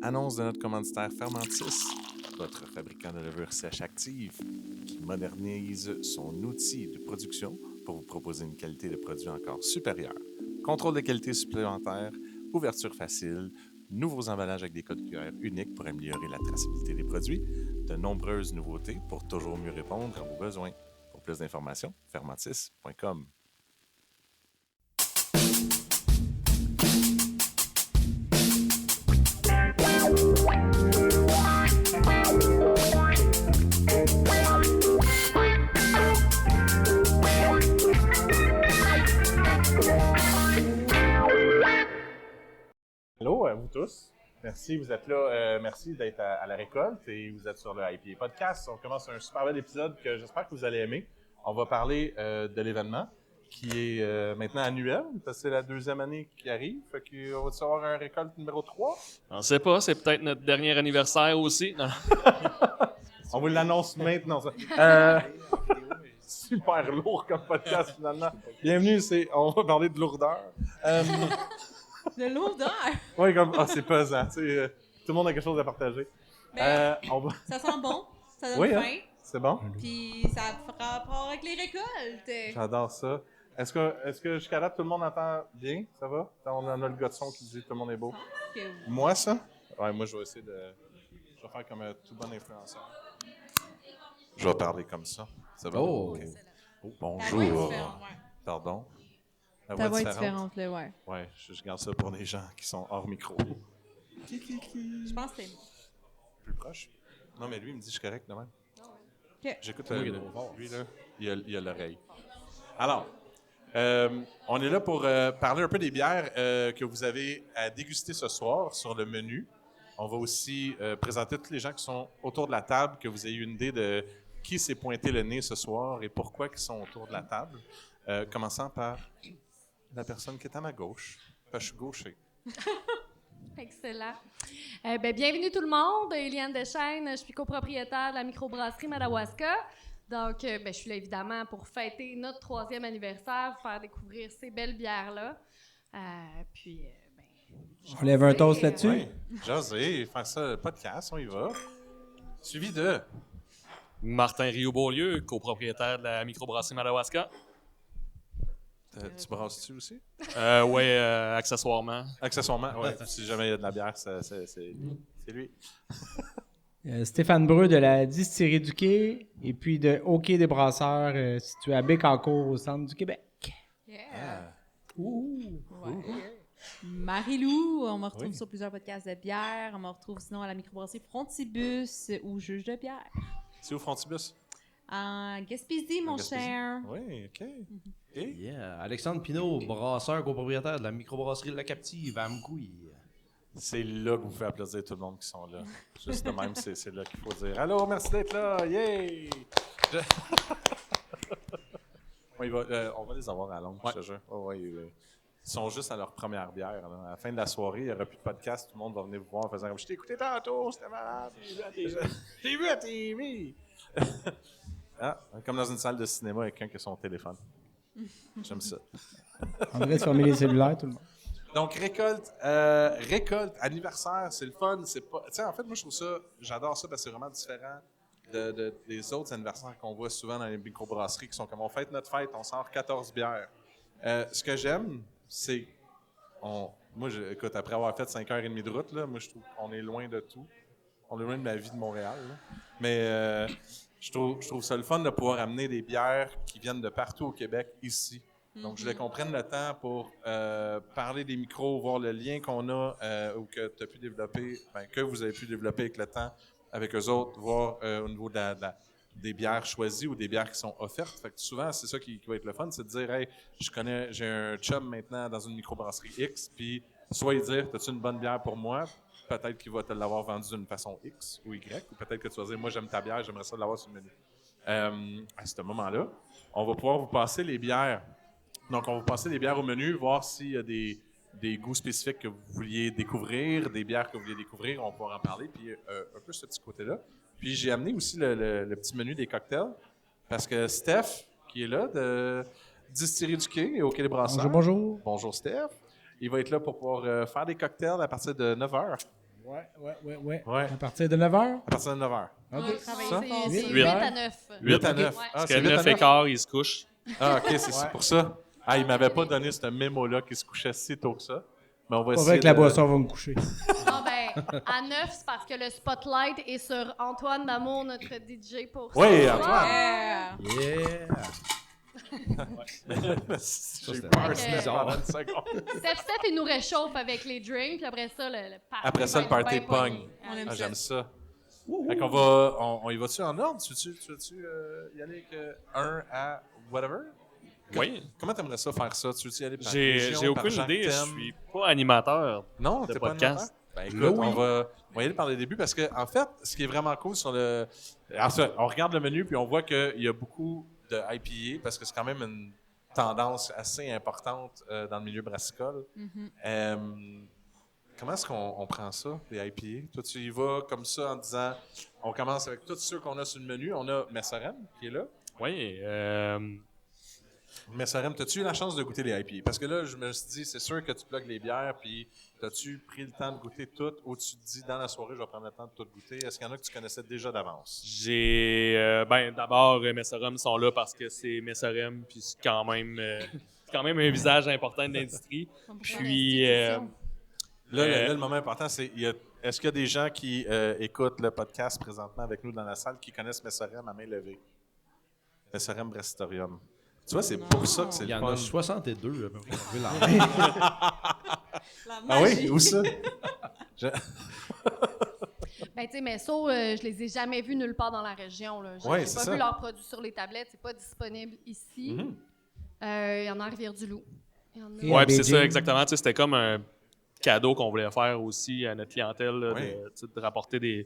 Annonce de notre commanditaire Fermentis, votre fabricant de levure sèche active, qui modernise son outil de production pour vous proposer une qualité de produit encore supérieure. Contrôle de qualité supplémentaire, ouverture facile, nouveaux emballages avec des codes QR uniques pour améliorer la traçabilité des produits, de nombreuses nouveautés pour toujours mieux répondre à vos besoins. Pour plus d'informations, fermentis.com. Allô à vous tous. Merci, vous êtes là. Merci d'être à la récolte et vous êtes sur le IPA Podcast. On commence un super bel épisode que j'espère que vous allez aimer. On va parler de l'événement qui est maintenant annuel parce que c'est la deuxième année qui arrive. Fait qu'on va avoir un récolte numéro 3. On ne sait pas, c'est peut-être notre dernier anniversaire aussi. Non. On vous l'annonce maintenant. Ça. Super lourd comme podcast finalement. Bienvenue, on va parler de lourdeur. De lourdeur! Oui, comme c'est pesant. Tout le monde a quelque chose à partager. Ça sent bon, ça donne Oui, faim, hein? C'est bon? puis ça fera rapport avec les récoltes. J'adore ça. Est-ce que jusqu'à là, tout le monde entend bien? Ça va? On en a le gars de son qui dit tout le monde est beau. Que oui. Moi, ça? Ouais, moi, je vais essayer de... Je vais faire comme un tout bon influenceur. Je vais parler comme ça. Ça va? Oh! Okay. Oh, Ta voix est bonjour. différente, ouais. Pardon? La Ta voix est différente, là, ouais. Ouais, je garde ça pour les gens qui sont hors micro. Je pense que c'est... Plus proche? Non, mais lui, il me dit que je suis correct de même. OK. J'écoute lui, là, il a l'oreille. Alors, on est là pour parler un peu des bières que vous avez à déguster ce soir sur le menu. On va aussi présenter tous les gens qui sont autour de la table, que vous ayez une idée de qui s'est pointé le nez ce soir et pourquoi ils sont autour de la table. Commençant par la personne qui est à ma gauche. Je suis gaucher. Excellent. Bienvenue tout le monde. Éliane Deschênes, je suis copropriétaire de la microbrasserie Madawaska. Donc, je suis là évidemment pour fêter notre 3e anniversaire, vous faire découvrir ces belles bières-là. On lève un toast là-dessus? Oui, José, faire ça, le podcast, on y va. Suivi de... Martin Rio-Beaulieu, copropriétaire de la microbrasserie Madawaska. Tu brasses-tu aussi? Oui, accessoirement. Accessoirement, oui. Si jamais il y a de la bière, c'est lui. Stéphane Breu de la Distillerie du Quai et puis de Hockey des Brasseurs situé à Bécancour au centre du Québec. Yeah! Ouh! Ouais. Marie-Lou, on me retrouve Oui. sur plusieurs podcasts de bière. On me retrouve sinon à la microbrasserie Frontibus ou Juge de bière. C'est où Frontibus? En Gaspésie, mon Gaspésie. cher. Oui, OK. Et? Yeah. Alexandre Pinault, brasseur copropriétaire de la microbrasserie de La Captive à Amkoui. C'est là que vous faites applaudir tout le monde qui sont là. Juste de même, c'est là qu'il faut dire « Allô, merci d'être là! Yay! » On va les avoir à longue, je te jure. Ils sont juste à leur première bière. Là. À la fin de la soirée, il n'y aura plus de podcast. Tout le monde va venir vous voir en faisant comme « Je t'ai écouté tantôt, c'était malade! J'ai vu à TV! » Ah, comme dans une salle de cinéma avec quelqu'un qui a son téléphone. J'aime ça. On devrait se fermer les cellulaires, tout le monde. Donc, récolte, anniversaire, c'est le fun. C'est pas, tu sais, en fait, moi, je trouve ça, j'adore ça parce que c'est vraiment différent des autres anniversaires qu'on voit souvent dans les microbrasseries qui sont comme on fête notre fête, on sort 14 bières. Ce que j'aime, c'est. Écoute, après avoir fait 5h30 de route, là, moi, je trouve qu'on est loin de tout. On est loin de ma vie de Montréal. Là. Mais je trouve ça le fun de pouvoir amener des bières qui viennent de partout au Québec ici. Donc, je voulais qu'on prenne le temps pour parler des micros, voir le lien qu'on a ou que tu as pu développer, que vous avez pu développer avec le temps avec eux autres, voir au niveau des bières choisies ou des bières qui sont offertes. Fait que souvent, c'est ça qui va être le fun, c'est de dire, hey, j'ai un chum maintenant dans une microbrasserie X, puis soit il dire, as-tu une bonne bière pour moi? Peut-être qu'il va te l'avoir vendue d'une façon X ou Y, ou peut-être que tu vas dire, moi j'aime ta bière, j'aimerais ça l'avoir sur le menu. À ce moment-là, on va pouvoir vous passer les bières. Donc, on va vous passer les bières au menu, voir s'il y a des goûts spécifiques que vous vouliez découvrir, des bières que vous vouliez découvrir, on va pouvoir en parler, puis un peu ce petit côté-là. Puis j'ai amené aussi le petit menu des cocktails, parce que Steph, qui est là, de Distillerie du Quai et au Quai des Brasseurs. Bonjour, bonjour. Bonjour Steph. Il va être là pour pouvoir faire des cocktails à partir de 9h. Ouais. Ouais. À partir de 9h? À partir de 9h. OK. Ouais, Ça? c'est Huit. 8 à 9. 8 à 9. Ouais. Ah, Parce c'est qu'à 8 à 9 9. et quart, il se couche. Ah, OK, c'est pour ça. Ah, il m'avait pas donné ce mémo-là qui se couchait si tôt que ça. Mais on va Pas essayer vrai que la de- boisson va me coucher. Non, ben, à 9, c'est parce que le spotlight est sur Antoine Damour, notre DJ pour Oui, ce soir. Antoine. Yeah. Yeah! J'ai peur, Ok. Steph, pendant une seconde. Steph, il nous réchauffe avec les drinks, puis après ça, le party. Après ça, le va être party bien pogne. pogné. On aime Ah, ça. j'aime ça. Fait qu'on va... On y va-tu en ordre? Tu veux-tu y aller avec 1 à whatever? Oui. Comment t'aimerais ça faire ça? Tu veux-tu y aller par J'ai région, par aucune genre idée. Je thème? suis pas animateur. Non, de t'es pas podcast. animateur? Ben écoute, on va y aller par le début parce que en fait, ce qui est vraiment cool sur le... Alors, ça, on regarde le menu puis on voit qu'il y a beaucoup de IPA parce que c'est quand même une tendance assez importante dans le milieu brassicole. Comment est-ce qu'on prend ça, les IPA? Toi, tu y vas comme ça en disant, on commence avec tous ceux qu'on a sur le menu. On a Messerem qui est là. Oui. Messerem, as-tu eu la chance de goûter les IPA? Parce que là, je me suis dit, c'est sûr que tu plugues les bières, puis as-tu pris le temps de goûter toutes ou tu te dis, dans la soirée, je vais prendre le temps de tout goûter? Est-ce qu'il y en a que tu connaissais déjà d'avance? D'abord, Messerem sont là parce que c'est Messerem, puis c'est quand même un visage important de l'industrie. Puis, Là, le moment important, c'est est-ce qu'il y a des gens qui écoutent le podcast présentement avec nous dans la salle qui connaissent Messerem à main levée? Messerem Brastorium. Tu vois, c'est pour ça que c'est Il y le en fun. a 62 à peu près. Vous pouvez l'en- La Ah oui? magie. Où ça? Ben, tu sais, mais ça, je les ai jamais vus nulle part dans la région. Là. J'ai Ouais, j'ai c'est pas ça. vu leurs produits sur les tablettes. C'est pas disponible ici. Mhm. Il y en a à Rivière-du-Loup. Il y en a... Et ouais, à puis c'est ça, Beijing. exactement. Tu sais, c'était comme un cadeau qu'on voulait faire aussi à notre clientèle, là, Oui. de rapporter des...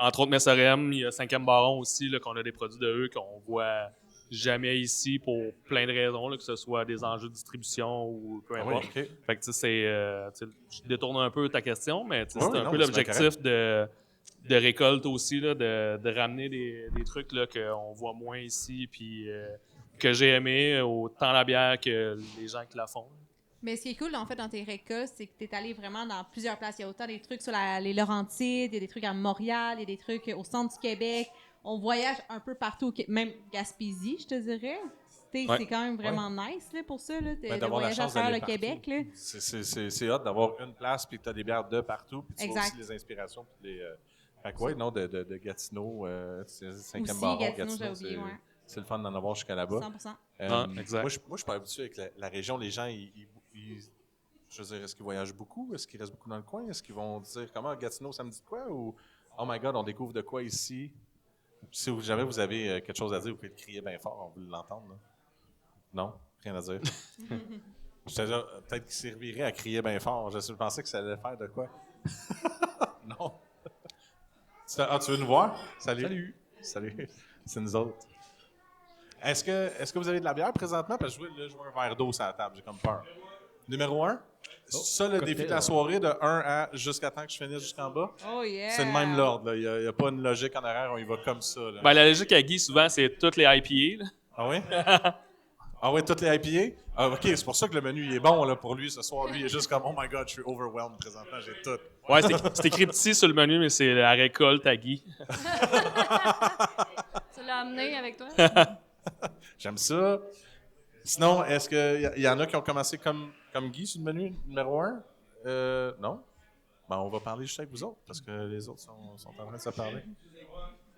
entre autres, Messerem, il y a 5e Baron aussi, là, qu'on a des produits de eux qu'on voit jamais ici pour plein de raisons, là, que ce soit des enjeux de distribution ou peu Ah oui, importe. OK. Fait que, tu sais, je détourne un peu ta question, mais tu sais, Ouais, c'est oui, un non, peu mais c'est bien l'objectif de récolte aussi, là, de ramener des trucs là, qu'on voit moins ici, puis que j'ai aimé, autant la bière que les gens qui la font. Mais ce qui est cool, en fait, dans tes récoltes, c'est que tu es allé vraiment dans plusieurs places. Il y a autant des trucs sur les Laurentides, il y a des trucs à Montréal, il y a des trucs au centre du Québec. On voyage un peu partout, même Gaspésie, je te dirais. Ouais. C'est quand même vraiment nice là, pour ça, là, de d'avoir la voyager à chance travers d'aller le Québec. Là. C'est hot d'avoir une place puis que tu as des bières de partout puis tu vois Exact. aussi les inspirations puis les fait que ouais, non de Gatineau c'est 5e Aussi, Baron Gatineau, j'ai oublié, c'est ouais. c'est le fun d'en avoir jusqu'à là-bas. 100%. Exact. Moi je suis pas habitué avec la région, les gens je veux dire, est-ce qu'ils voyagent beaucoup? Est-ce qu'ils restent beaucoup dans le coin? Est-ce qu'ils vont dire comment Gatineau ça me dit de quoi ou oh my god, on découvre de quoi ici? Si jamais vous avez quelque chose à dire, vous pouvez le crier bien fort, on veut l'entendre. Là. Non? Rien à dire. Je te dis, peut-être qu'il servirait à crier bien fort. Je pensais que ça allait faire de quoi? Non. Tu veux nous voir? Salut. Salut. C'est nous autres. Est-ce que vous avez de la bière présentement? Parce que je vois un verre d'eau sur la table, j'ai comme peur. Numéro 1. Ça, le défi de la soirée, de 1 à jusqu'à temps que je finisse jusqu'en bas. Oh yeah! C'est le même l'ordre. Il n'y a pas une logique en arrière, on y va comme ça. Là. Ben, la logique à Guy, souvent, c'est toutes les IPA. Là. Ah oui? Ah oui, toutes les IPA? Ah, OK, c'est pour ça que le menu il est bon là, pour lui ce soir. Lui, il est juste comme « Oh my God, je suis overwhelmed présentement, j'ai tout. » Ouais, c'est écrit petit sur le menu, mais c'est la récolte à Guy. Tu l'as amené avec toi? J'aime ça. Sinon, est-ce qu'il y en a qui ont commencé comme Guy sur le menu numéro 1? Non? Ben, on va parler juste avec vous autres, parce que les autres sont en train de se parler.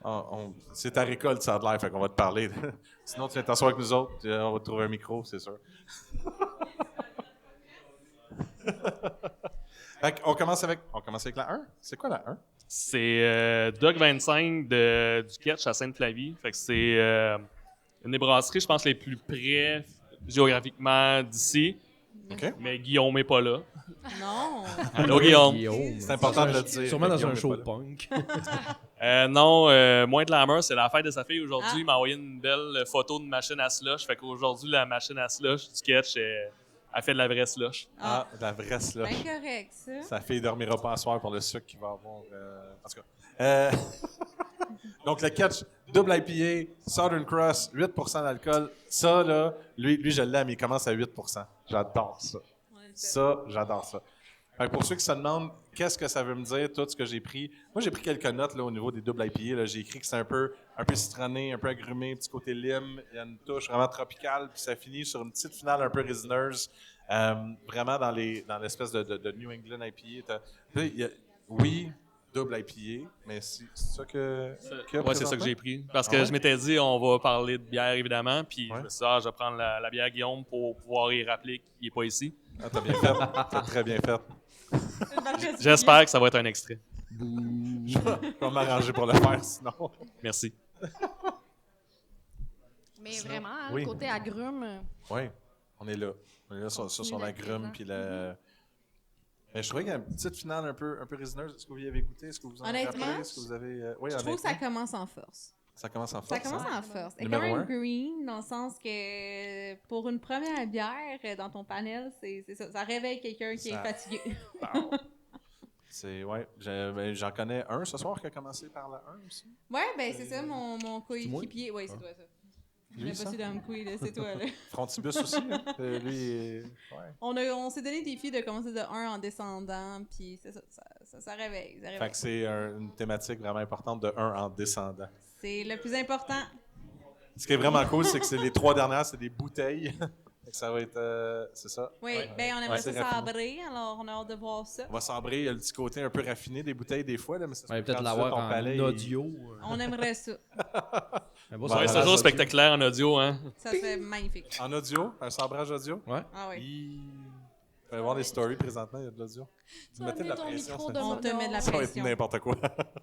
Ah, c'est ta récolte, ça a de l'air, fait qu'on va te parler. Sinon, tu viens t'asseoir avec nous autres, on va te trouver un micro, c'est sûr. Fait qu'on commence avec la 1. C'est quoi la 1? C'est Doc 25 du Ketch à Sainte-Flavie. Fait que c'est une des brasseries, je pense, les plus près géographiquement d'ici. OK. Mais Guillaume n'est pas là. Non! Allô, Guillaume? C'est important de le dire. Sûrement dans Guillaume un est show pas là. punk. Non, moins de glamour, c'est la fête de sa fille aujourd'hui. Ah. Il m'a envoyé une belle photo de machine à slush. Fait qu'aujourd'hui, la machine à slush du Ketch, elle fait de la vraie slush. Ah, de la vraie slush. Bien correct, ça. Sa fille dormira pas à soir pour le sucre qu'il va avoir. En tout cas. Donc, le Ketch, double IPA, Southern Cross, 8% d'alcool. Ça, là, lui je l'aime, il commence à 8%. J'adore ça. Ça, j'adore ça. Fait que pour ceux qui se demandent qu'est-ce que ça veut me dire, tout ce que j'ai pris, moi j'ai pris quelques notes là, au niveau des doubles IPA. Là. J'ai écrit que c'est un peu citronné, un peu agrumé, petit côté lime, il y a une touche vraiment tropicale, puis ça finit sur une petite finale un peu résineuse, vraiment dans l'espèce de New England IPA. Oui, double IPA, mais c'est ça que... Ouais, c'est ça que j'ai pris. Parce que je m'étais dit, on va parler de bière, évidemment, puis je me suis dit, je vais prendre la bière Guillaume pour pouvoir y rappeler qu'il n'est pas ici. Ah, t'as bien fait. T'as très bien fait. J'espère que ça va être un extrait. Je vais m'arranger pour le faire, sinon. Merci. Mais vraiment, hein, oui. le côté agrume. Oui, on est là. On est là sur l'agrume, puis le... Mais je trouvais qu'il y a une petite finale un peu résineuse. Est-ce que vous y avez goûté? Est-ce que vous en Honnêtement, rappelez? Est-ce que vous avez... oui, Je trouve que ça commence en force. Ça commence en force. Ça commence en force. Et quand Numéro même un? green, dans le sens que pour une première bière dans ton panel, c'est ça. Ça réveille quelqu'un qui est fatigué. Ouais, j'en connais un ce soir qui a commencé par la 1 aussi. Ouais, ben c'est ça, mon coéquipier. Oui, c'est toi, ça. Je Lui, pas ça? su dans le couille, là, c'est toi, là. Frontibus aussi, hein? Lui, ouais. On s'est donné des défi de commencer de 1 en descendant, puis c'est ça, ça réveille. Fait que c'est une thématique vraiment importante de 1 en descendant. C'est le plus important. Ce qui est vraiment cool, c'est que les 3 dernières, c'est des bouteilles. Fait que ça va être... c'est ça? Oui, ben on aimerait ça c'est raffiné. sabrer, alors on a hâte de voir ça. On va sabrer, il y a le petit côté un peu raffiné des bouteilles des fois, là, mais ça se Ouais, peut peut-être quand l'avoir ton en palais, audio. On aimerait ça. Mais bon, Ouais, ça Ouais, va c'est dans toujours l'audio. spectaculaire en audio, hein. Ça serait magnifique. En audio, un sabrage audio. Ouais. Ah oui. Vous allez voir les stories présentement, il y a de l'audio. Vous mettez de la pression, micro ça. On te met de la Ça va être pression, n'importe quoi.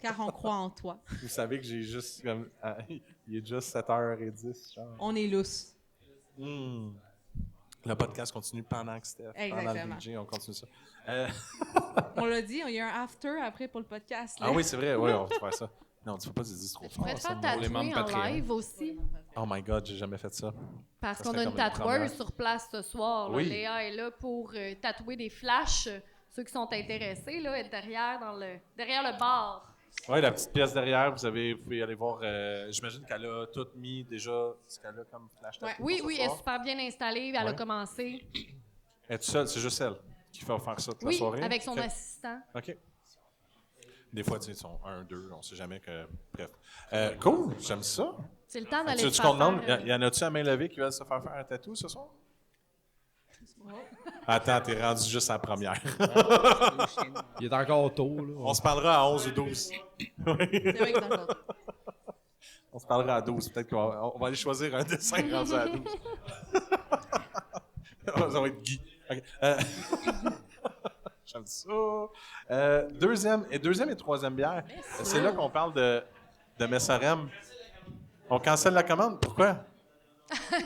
car on croit en toi. Vous savez que j'ai juste comme... il est juste 7h10, genre. On est lousse. Le podcast continue pendant que Steph. Pendant Exactement. le DJ, on continue ça. On l'a dit, il y a un after après pour le podcast. Là. Ah oui, c'est vrai, oui, on va faire ça. Non, tu ne faut pas se dire trop Tu pourrais fort. te ça, faire moi. les membres tatouer en Patreon. live aussi. Oh my God, j'ai jamais fait ça. Parce Ça qu'on serait a une comme une tatoueuse première. sur place ce soir. là. Oui. Léa est là pour tatouer des flashs. Ceux qui sont intéressés, là, être derrière le bar. Oui, la petite pièce derrière, vous pouvez aller voir. J'imagine qu'elle a tout mis déjà ce qu'elle a comme flash tattoo. Oui, pour ce oui, elle est soir. super bien installée. Elle a Ouais. commencé. Elle est toute seule, c'est juste elle qui fait faire ça toute la Oui, soirée. avec son Ok. assistant. OK. Des fois, tu sais, ils sont 1, 2, on sait jamais que. Bref. Cool, j'aime ça. C'est le temps d'aller Tu se veux faire qu'on demande, faire, y en a-tu à main levée qui veulent se faire un tatou ce soir? Attends, t'es rendu juste à la première. Il est encore tôt, là. On se parlera à 11 ou 12. C'est vrai que dans le fond. On se parlera à 12. Peut-être qu'on va aller choisir un dessin rendu à 12. Ça va être Guy. OK. J'aime ça. Deuxième et troisième bière. C'est là qu'on parle de Messorem. On cancelle la commande. Pourquoi?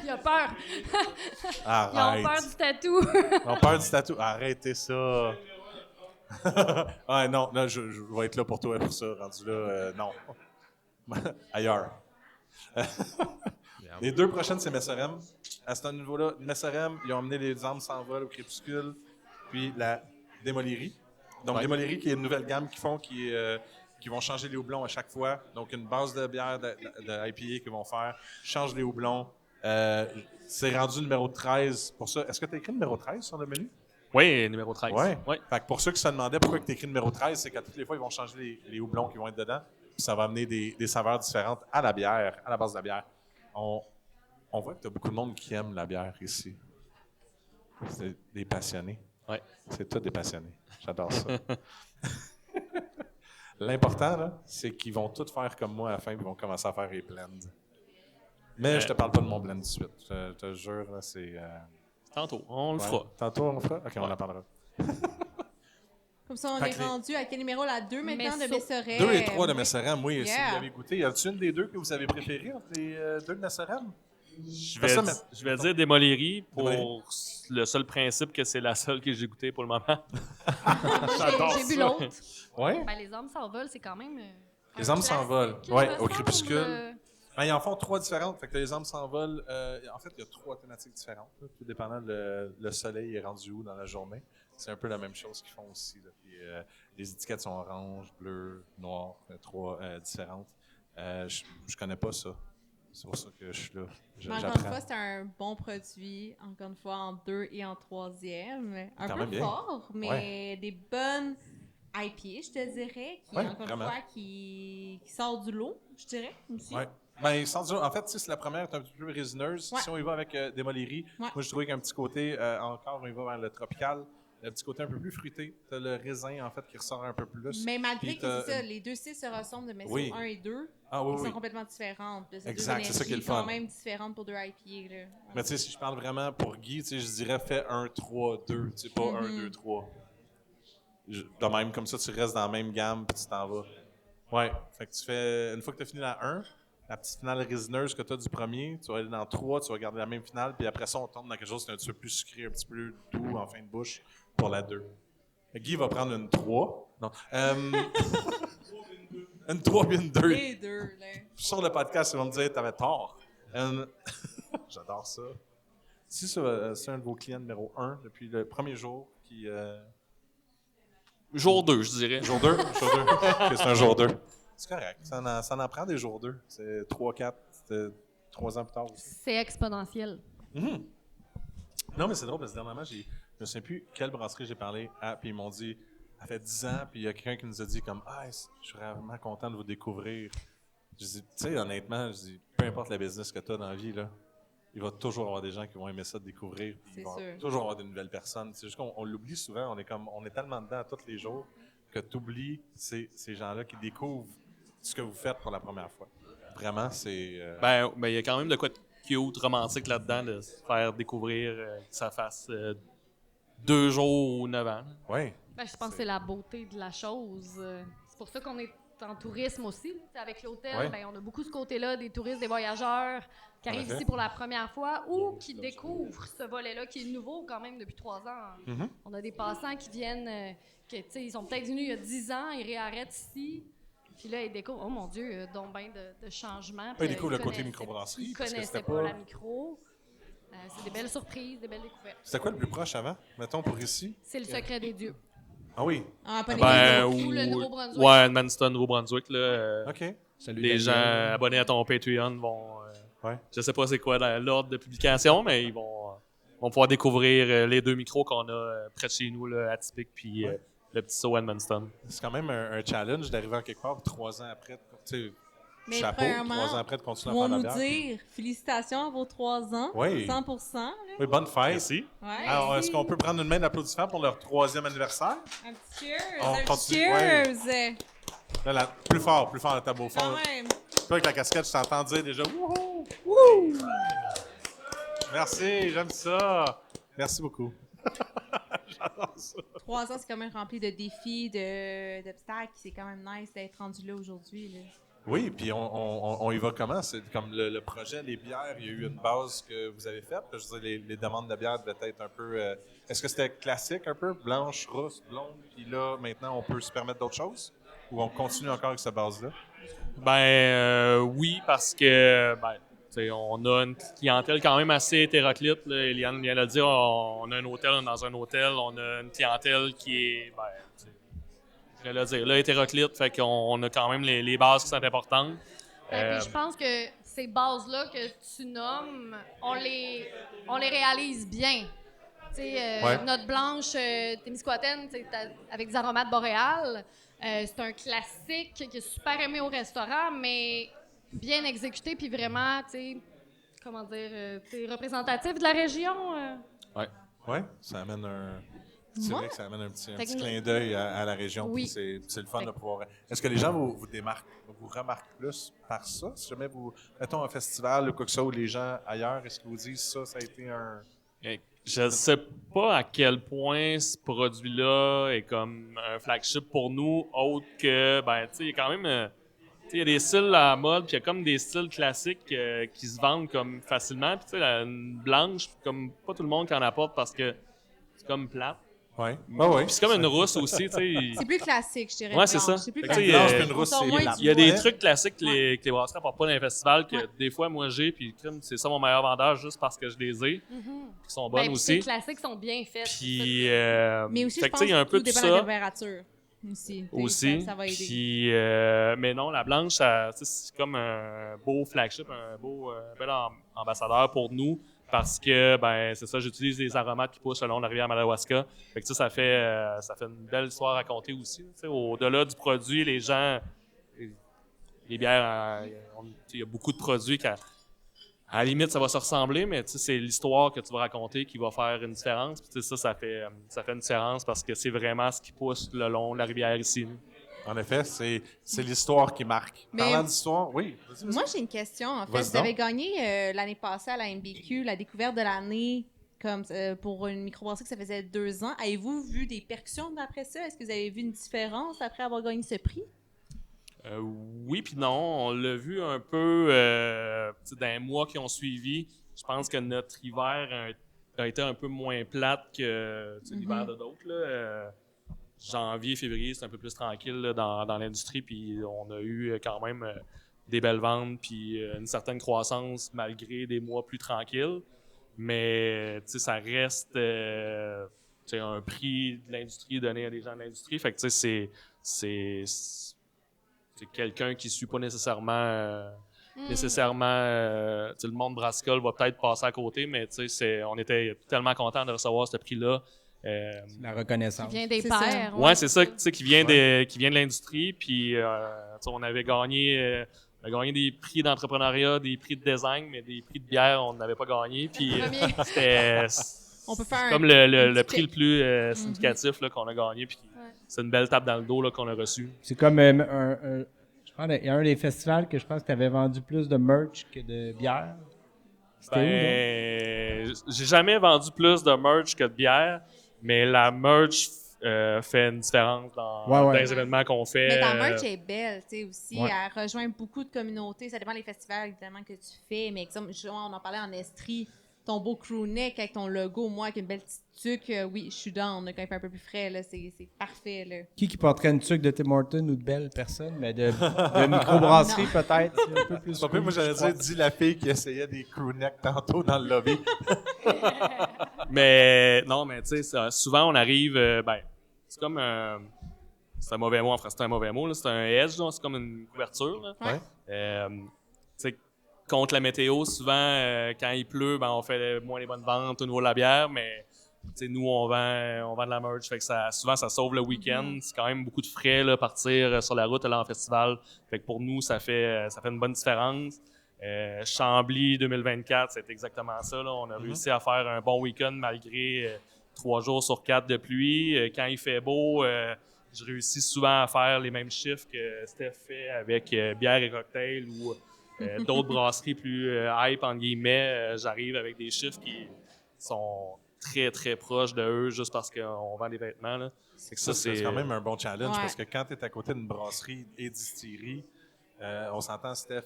Il a peur. Ils Arrête. ont peur du tatou. On peur du tatou. Arrêtez ça. Ouais, non, je vais être là pour toi pour ça. Rendu là, non. Ailleurs. Les 2 prochaines, c'est Messorem. À ce niveau-là, Messorem, ils ont amené les armes s'envolent au crépuscule, puis la démolerie. Donc, Ouais. démolerie, qui est une nouvelle gamme qu'ils font, qui vont changer les houblons à chaque fois. Donc, une base de bière de IPA qu'ils vont faire, changent les houblons. C'est rendu numéro 13 pour ça. Est-ce que tu as écrit numéro 13 sur le menu? Oui, numéro 13. Ouais. Ouais. Fait que pour ceux qui se demandaient pourquoi tu écris numéro 13, c'est qu'à toutes les fois, ils vont changer les houblons qui vont être dedans. Puis ça va amener des saveurs différentes à la bière, à la base de la bière. On voit que tu as beaucoup de monde qui aime la bière ici. C'est des passionnés. Ouais. C'est tous des passionnés. J'adore ça. L'important, là, c'est qu'ils vont tous faire comme moi à la fin, ils vont commencer à faire les blends. Mais je te parle pas de mon blend tout de suite. Je te jure, là, c'est... Tantôt, on le ouais. fera. Tantôt, on le fera? OK, on en parlera. Comme ça, on Fait est que les- rendu à quel numéro? La 2 maintenant de Messo. Messorem. 2 et 3 de Messorem, oui. Si Yeah. vous avez goûté, y a-t-il une des 2 que vous avez préférées entre les 2 de Messorem? Je Ça, vais dire démolerie pour Démolerie. le seul principe que c'est la seule que j'ai goûtée pour le moment. J'ai bu l'autre. Oui. Ben, les hommes s'envolent, c'est quand même. Les hommes s'envolent. classique, Oui, me au semble. crépuscule. Ben, ils en font 3 différentes. Fait que les hommes s'envolent. En fait, il y a 3 thématiques différentes. Là, tout dépendant le soleil est rendu où dans la journée. C'est un peu la même chose qu'ils font aussi. Là. Puis, les étiquettes sont orange, bleu, noir, 3 différentes. Je connais pas ça. C'est pour ça que je suis là. Mais encore une fois, c'est un bon produit, encore une fois, en 2 et en 3e. Un Quand peu même bien. fort, mais des bonnes IPA, je te dirais, qui, Ouais, encore vraiment. une fois, qui sort du lot, je dirais, aussi. Ouais. Ben, en fait, si la première est un petit peu résineuse. Ouais. Si on y va avec des Moléries, Ouais. moi, je trouvais qu'un petit côté, encore, on y va vers le tropical, le petit côté un peu plus fruité. T'as le raisin, en fait, qui ressort un peu plus. Mais malgré Puis que c'est t'as ça, les deux styles se ressemblent de Meso Oui. 1 et 2, Ah oui, ils oui. sont complètement différentes. C'est deux Exact, c'est ça qui est le énergies fun. quand même différentes pour deux IPA. Là. Mais tu sais, si je parle vraiment pour Guy, tu sais, je dirais fais 1-3-2, tu sais, pas 1-2-3. De même, comme ça, tu restes dans la même gamme puis tu t'en vas. Ouais. Fait que tu fais, une fois que tu as fini la 1, la petite finale résineuse que tu as du premier, tu vas aller dans 3, tu vas garder la même finale, puis après ça, on tombe dans quelque chose qui est un petit peu plus sucré, un petit peu plus doux en fin de bouche pour la 2. Fait que Guy va prendre une 3. Non. Une 3 puis une 2. Les deux, là. Sur le podcast, ils vont me dire t'avais tort. J'adore ça. Si c'est un de vos clients numéro 1 depuis le premier jour qui. Jour 2, je dirais. Jour 2? Jour 2. Ok, c'est un jour 2. C'est correct. Ça en prend des jours 2. C'est 3, 4, c'était 3 ans plus tard aussi. C'est exponentiel. Mhm. Non, mais c'est drôle parce que dernièrement, je ne sais plus quelle brasserie j'ai parlé à, puis ils m'ont dit, ça fait 10 ans, puis il y a quelqu'un qui nous a dit comme, ah, je suis vraiment content de vous découvrir. Je dis, tu sais, honnêtement, je dis, peu importe la business que tu as dans la vie, là, il va toujours avoir des gens qui vont aimer ça de découvrir, puis C'est il va sûr. toujours avoir de nouvelles personnes. C'est juste qu'on l'oublie souvent, on est tellement dedans tous les jours que tu oublies ces gens-là qui découvrent ce que vous faites pour la première fois. Vraiment, c'est... Ben, il y a quand même de quoi de cute, romantique là-dedans, de se faire découvrir que ça fasse 2 jours ou 9 ans. Oui. Ben, je pense que c'est la beauté de la chose. C'est pour ça qu'on est en tourisme aussi. Là. T'sais, avec l'hôtel, Ouais. ben, on a beaucoup ce côté-là des touristes, des voyageurs qui En arrivent effet. ici pour la première fois ou qui découvrent ce volet-là qui est nouveau quand même depuis 3 ans. Mhm. On a des passants qui viennent, ils sont peut-être venus il y a 10 ans, ils réarrêtent ici. Puis là, ils découvrent, oh mon Dieu, donc bien de changements. Ils découvrent le Ils côté connaissaient- microbrasserie, Ils parce que connaissaient c'était pas pas- la micro. C'est des belles surprises, des belles découvertes. C'était quoi le plus proche avant, mettons, pour ici? C'est le secret des dieux. Ah oui, Ah, pas Ben, Ou le Nouveau-Brunswick. Ouais, Edmundston, Nouveau-Brunswick, là. OK. Salut Les gens Daniel. abonnés à ton Patreon vont. Ouais. Je sais pas c'est quoi l'ordre de publication, mais ils vont pouvoir découvrir les 2 micros qu'on a près de chez nous, là, Atypique, puis le petit saut Edmundston. C'est quand même un challenge d'arriver en quelque part 3 ans après. Tu sais, Mais chapeau, premièrement, 3 ans après de continuer à vont faire nous la bière. dire félicitations à vos 3 ans, Oui. 100%. Là. Oui, bonne fête. Merci. Ouais. Alors, est-ce qu'on peut prendre une main d'applaudissement pour leur 3e anniversaire? Un petit cheers! On Un petit continue, cheers! Là, plus fort, le tableau Quand fond. même! Toi, avec la casquette, je t'entends dire déjà. Wouhou! Merci, j'aime ça. Merci beaucoup. J'adore ça. 3 ans, c'est quand même rempli de défis, d'obstacles. C'est quand même nice d'être rendu là aujourd'hui. Là. Oui, puis on y va comment? C'est comme le projet, les bières, il y a eu une base que vous avez faite. Je veux dire, les demandes de bière devaient être un peu... est-ce que c'était classique un peu? Blanche, rousse, blonde, puis là, maintenant, on peut se permettre d'autres choses? Ou on continue encore avec cette base-là? Ben, oui, parce que, tu sais, on a une clientèle quand même assez hétéroclite. Là. Eliane vient de le dire, on a un hôtel, on est dans un hôtel, on a une clientèle qui est, tu sais, je vais le dire, là, hétéroclite, fait qu'on a quand même les bases qui sont importantes. Puis je pense que ces bases-là que tu nommes, on les réalise bien. Tu sais, Ouais. notre blanche Témiscouataine, tu sais, avec des aromates boréales, c'est un classique qui est super aimé au restaurant, mais bien exécuté, puis vraiment, tu sais, comment dire, tu sais, représentatif de la région. Oui, ça amène un... C'est vrai que ça amène un petit Fait que clin d'œil à la région. Oui. Puis c'est le fun Fait de pouvoir... Est-ce que les gens vous démarquent, vous remarquent plus par ça? Si jamais vous... Mettons un festival ou quoi que ce soit, où les gens ailleurs, est-ce qu'ils vous disent ça a été un... Je ne sais pas à quel point ce produit-là est comme un flagship pour nous, autre que, ben, tu sais, il y a quand même, tu sais, il y a des styles à la mode, puis il y a comme des styles classiques qui se vendent comme facilement, puis tu sais, une blanche, comme pas tout le monde qui en apporte parce que c'est comme plate. Oui. Oui. Puis c'est comme une rousse aussi, tu sais. C'est plus classique, je dirais. Ouais, c'est blanche. ça. C'est plus Fait que, tu sais, classique. Blanche puis une rousse, On sort c'est moins plate. du Il y a des bois. trucs classiques que les brasseries n'apportent pas dans les festivals que des fois, moi, j'ai, puis crime, c'est ça mon meilleur vendeur juste parce que je les ai, qui sont bonnes Ben, puis aussi. ces classiques sont bien faits. Puis, Mais aussi, je fait que, pense tu sais, il y a un que peu tout de dépend de la ça. température. Aussi. Ça va aider. Puis, mais non, la blanche, c'est comme un beau flagship, un bel ambassadeur pour nous parce que, ben, c'est ça, j'utilise des aromates qui poussent le long de la rivière Madawaska. Fait que ça fait une belle histoire à raconter aussi. Au-delà du produit, les gens, les bières, il y a beaucoup de produits à la limite, ça va se ressembler, mais c'est l'histoire que tu vas raconter qui va faire une différence. Puis ça fait une différence parce que c'est vraiment ce qui pousse le long de la rivière ici. En effet, c'est l'histoire qui marque. Mais- Parlant d'histoire, oui. vas-y. Moi, j'ai une question. En fait, Vas-y vous avez donc. gagné l'année passée à la MBQ la découverte de l'année comme pour une microbrasserie que ça faisait 2 ans. Avez-vous vu des percussions après ça? Est-ce que vous avez vu une différence après avoir gagné ce prix? Oui puis non, on l'a vu un peu dans les mois qui ont suivi. Je pense que notre hiver a été un peu moins plate que l'hiver de d'autres. Là. Janvier, février, c'est un peu plus tranquille là, dans l'industrie, puis on a eu quand même des belles ventes, puis une certaine croissance malgré des mois plus tranquilles. Mais ça reste un prix de l'industrie donné à des gens de l'industrie. Fait que c'est quelqu'un qui ne suit pas nécessairement le monde brassicole va peut-être passer à côté, mais on était tellement contents de recevoir ce prix-là. La reconnaissance. Qui vient des C'est ça. pairs. Ouais, c'est ça, qui vient de l'industrie. Puis on avait gagné des prix d'entrepreneuriat, des prix de design, mais des prix de bière, on n'avait pas gagné. Puis Premier. c'était On peut faire comme un le petit prix le plus significatif là, qu'on a gagné. Puis c'est une belle tape dans le dos là, qu'on a reçue. C'est comme je pense il y a un des festivals que je pense que tu avais vendu plus de merch que de bière. C'était où, J'ai jamais vendu plus de merch que de bière, mais la merch fait une différence dans les événements qu'on fait. Mais ta merch est belle, tu sais, aussi. Ouais. Elle rejoint beaucoup de communautés. Ça dépend des festivals, évidemment, que tu fais. Mais exemple, on en parlait en Estrie. Ton beau crew neck avec ton logo, moi, avec une belle petite tuque. Oui, je suis down, quand il fait un peu plus frais, là. C'est parfait, là. Qui porterait une tuque de Tim Hortons ou de belle personne, mais de microbrasserie peut-être. C'est un peu plus. C'est un peu, moi, j'allais dire, dis la fille qui essayait des crew necks tantôt dans le lobby. Mais non, mais tu sais, souvent on arrive, c'est comme c'est un mauvais mot en français, c'est un mauvais mot, là, c'est un edge, là, c'est comme une couverture. Là. Ouais. Tu sais, contre la météo, souvent, quand il pleut, on fait moins les bonnes ventes au niveau de la bière, mais nous, on vend de la merch, fait que souvent, ça sauve le week-end. C'est quand même beaucoup de frais, là, partir sur la route, aller en festival. Fait que pour nous, ça fait une bonne différence. Chambly 2024, c'est exactement ça. Là. On a réussi à faire un bon week-end malgré 3 jours sur 4 de pluie. Quand il fait beau, je réussis souvent à faire les mêmes chiffres que Steph fait avec bière et cocktail ou d'autres brasseries plus hype, entre guillemets. J'arrive avec des chiffres qui sont très, très proches de eux juste parce qu'on vend des vêtements. Là. C'est quand même un bon challenge Ouais. parce que quand tu es à côté d'une brasserie et distillerie, on s'entend, Steph,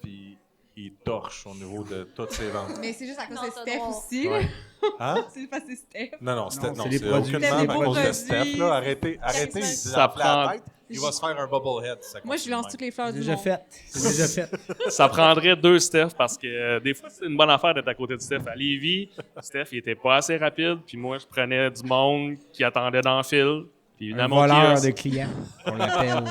il torche au niveau de toutes ses ventes. Mais c'est juste à cause Non, de t'as Steph droit. aussi. Ouais. Hein? C'est parce que c'est Steph. Non, c'est non, les c'est produits. aucunement C'est des à beaux cause de produits. Steph. Là. Arrêtez de Ça l'enfler à la prend- tête. Il va se faire un bubblehead. Ça Moi, je lui lance toutes les fleurs C'est du déjà monde. fait. C'est déjà fait. Ça prendrait 2 Steph parce que des fois, c'est une bonne affaire d'être à côté de Steph. À Lévis, Steph, il était pas assez rapide, puis moi, je prenais du monde qui attendait dans le fil. Puis Un dans mon voleur kiosque, de clients, on l'appelle.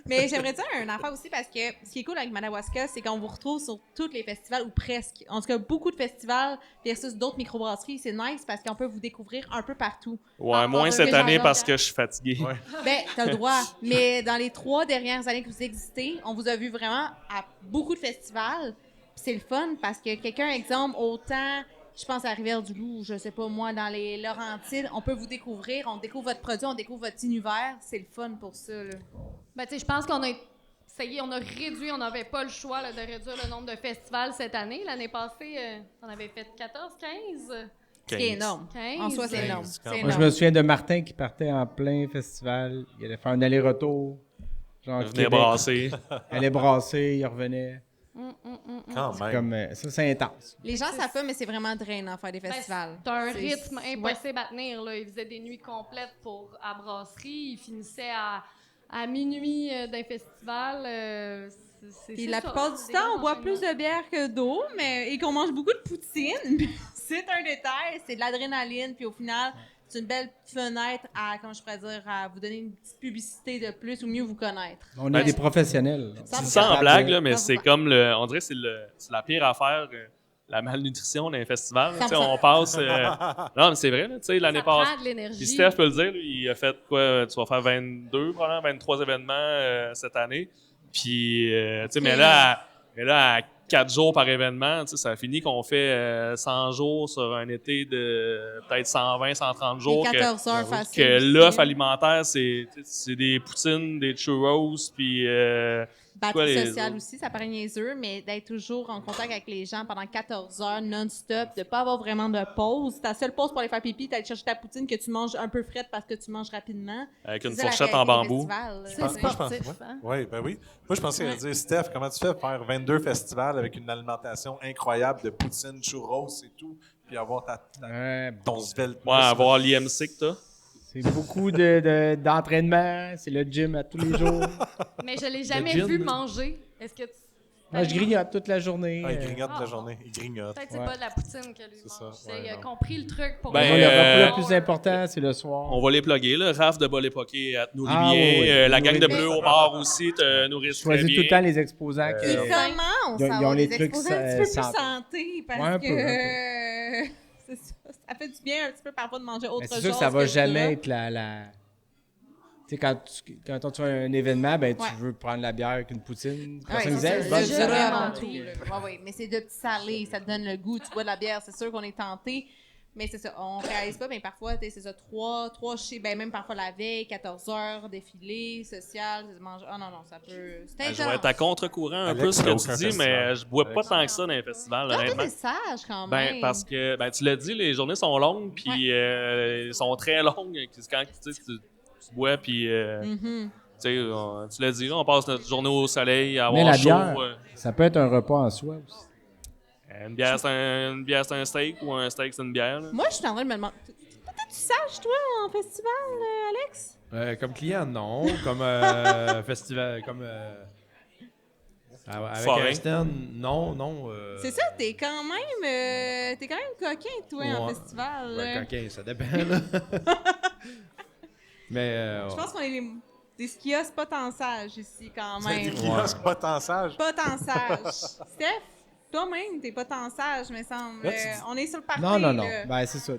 Mais j'aimerais dire une affaire aussi parce que ce qui est cool avec Madawaska, c'est qu'on vous retrouve sur tous les festivals ou presque. En tout cas, beaucoup de festivals versus d'autres microbrasseries. C'est nice parce qu'on peut vous découvrir un peu partout. Ouais, moins cette année parce que je suis fatigué. Ouais. Ben, t'as le droit. Mais dans les 3 dernières années que vous existez, on vous a vu vraiment à beaucoup de festivals. Puis c'est le fun parce que quelqu'un, exemple, autant, je pense à Rivière-du-Loup, je sais pas moi, dans les Laurentides, on peut vous découvrir, on découvre votre produit, on découvre votre univers. C'est le fun pour ça, là. Ben, tu sais, je pense qu'on a essayé, on a réduit, on n'avait pas le choix là, de réduire le nombre de festivals cette année. L'année passée, on avait fait 14, 15. Ce qui est énorme. 15. En soi, c'est 15, énorme. quand C'est même. Moi, je énorme. me souviens de Martin qui partait en plein festival. Il allait faire un aller-retour. Genre Venez Québec. brasser. Il allait brasser, il revenait. Quand même. Comme, ça, c'est intense. Les gens savent pas, mais c'est vraiment drainant faire des Ben, festivals. C'est un C'est- rythme impossible à tenir. Là. Ils faisaient des nuits complètes à brasserie. Ils finissaient à minuit d'un festival. Puis la plupart du temps, on boit plus de bière que d'eau, mais et qu'on mange beaucoup de poutine. Puis c'est un détail, c'est de l'adrénaline. Puis au final, c'est une belle fenêtre à, comment je pourrais dire, à vous donner une petite publicité de plus ou mieux vous connaître. On Ben, est des professionnels. Ça, Sans blague, là, mais Ça, c'est vous- comme on dirait que c'est la pire affaire, la malnutrition dans les festivals. là. Tu sais, 100%. on passe. Non, mais c'est vrai, là, tu sais, l'année Ça passée. prend de l'énergie. Puis Steph peut le dire, lui, il a fait quoi? Tu vas faire 22, probablement 23 événements cette année. Puis, tu sais, mais là, à 4 jours par événement, tu sais, ça finit qu'on fait 100 jours sur un été de peut-être 120, 130 jours. Les 14 heures facile. Que aussi. l'offre alimentaire, c'est des poutines, des churros, puis quoi, Batterie les sociale autres? aussi, ça paraît niaiseux, mais d'être toujours en contact avec les gens pendant 14 heures non-stop, de pas avoir vraiment de pause. Ta seule pause pour aller faire pipi, t'as aller chercher ta poutine que tu manges un peu frette parce que tu manges rapidement. avec une C'est ça, la fourchette en réalité des bambou. festivals, là. C'est Moi, je pense- sportif, ouais. hein? Oui, ben oui. Moi, je pensais à dire, Steph, comment tu fais pour faire 22 festivals avec une alimentation incroyable de poutine, churros et tout, puis avoir ton svelte. Ouais, avoir l'IMC que t'as. C'est beaucoup d'entraînement, c'est le gym à tous les jours. Mais je l'ai jamais gin, vu là. manger. Est-ce que tu... Moi, je grignote toute la journée. Ah, il grignote Ah. la journée. Il grignote. Peut-être c'est Ouais. pas de la poutine que lui C'est mange. ça, ouais, Il a non. compris le truc pour Ben, Le repas le Ouais. plus important, c'est le soir. On va les plugger, là. Raph de Bol et Poké, elle te nourrit Ah, bien. oui, oui. La gang de Nourrit Bleu bien. au bar aussi te nourrit Je très choisis bien. tout le temps les exposants. Ils que- commencent Ils ont à avoir les des trucs exposants un petit peu plus santé. santé parce Ouais, un que peu, c'est ça fait du bien un petit peu parfois de manger autre Mais chose. c'est sûr que ça va que jamais ça. être Tu sais, quand tu as un événement, ben, tu Ouais. veux prendre la bière avec une poutine. Ouais, Personne c'est disait, sûr, bonne c'est salade. vraiment salade. tout, là. Ouais, ouais, mais c'est de petits salés, ça te donne le goût. Tu bois de la bière, c'est sûr qu'on est tenté. Mais c'est ça, on réalise pas, mais parfois, c'est ça, trois chez, ben même parfois la veille, 14 heures, défilé, social, manger. Ah non, non, ça peut. C'est Je vais intense. être à contre-courant un Alex, peu ce il y a que tu aucun dis, festival. mais je bois pas Alex. tant que ça dans les festivals, Non, toi, honnêtement. t'es sage quand Ben, même. parce que, ben, tu l'as dit, les journées sont longues, puis elles sont très longues. Quand tu bois, puis Mhm. tu sais, tu l'as dit, là, on passe notre journée au soleil à Mais avoir la chaud. bière, ça peut être un repas en soi aussi. Une bière, c'est un steak ou un steak, c'est une bière. Là. Moi, je suis en train de me demander. T'es-tu sage, toi, en festival, Alex? Comme client, non. Comme festival, comme... avec Forain. un stand, non. C'est ça, t'es quand même coquin, toi, en Ouais. festival. Ben, là. coquin, ça dépend, là. Mais... Je pense qu'on est des skios pas tant sages ici, quand C'est des même. kiosques pas tant sages. Pas tant sages. Steph, toi-même, t'es pas tant sage, me semble. Là, tu dis- On est sur le party. Non. là. Ben, c'est ça.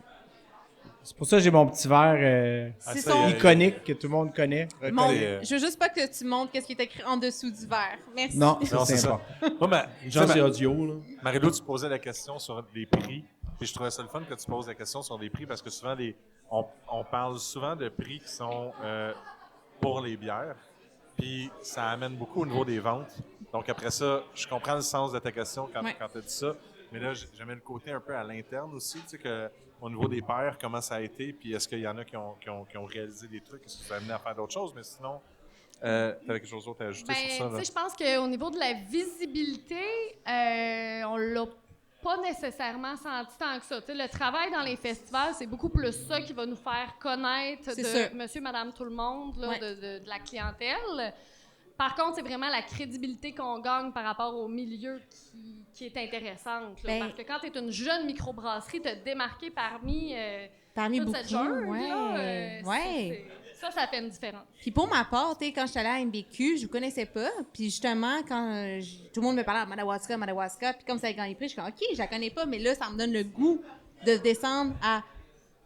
C'est pour ça que j'ai mon petit verre C'est ça, son- il y a- iconique que tout le monde connaît. Mon- c'est, Je veux juste pas que tu montres qu'est-ce qui est écrit en dessous du verre. Merci. Non, Non, ça, c'est c'est ça. important. Moi, Une chance, c'est audio, là. Marie-Lou, tu posais la question sur les prix. Puis je trouvais ça le fun que tu poses la question sur les prix parce que souvent, on parle souvent de prix qui sont pour les bières. Puis ça amène beaucoup au niveau des ventes. Donc après ça, je comprends le sens de ta question quand Ouais. tu as dit ça. Mais là, j'amène le côté un peu à l'interne aussi, tu sais, au niveau des pairs, comment ça a été, puis est-ce qu'il y en a qui ont réalisé des trucs, est-ce que ça a amené à faire d'autres choses, mais sinon, tu avais quelque chose d'autre à ajouter Ben, sur ça? tu Là? sais, je pense qu'au niveau de la visibilité, on l'a pas nécessairement senti tant que ça. Tu sais, le travail dans les festivals, c'est beaucoup plus ça qui va nous faire connaître C'est de sûr. monsieur, madame, tout le monde, là, Ouais. de la clientèle. Par contre, c'est vraiment la crédibilité qu'on gagne par rapport au milieu qui est intéressante. Là. Ben- Parce que quand tu es une jeune microbrasserie, te démarquer parmi Parmi toute beaucoup. cette jungle, ouais. là, Ouais. ça fait une différence. Puis pour ma part, tu sais, quand j'étais allée à MBQ, je vous connaissais pas. Puis justement, quand tout le monde me parlait à Madawaska, puis comme ça a gagné prix, je suis comme, OK, je la connais pas, mais là, ça me donne le goût de descendre à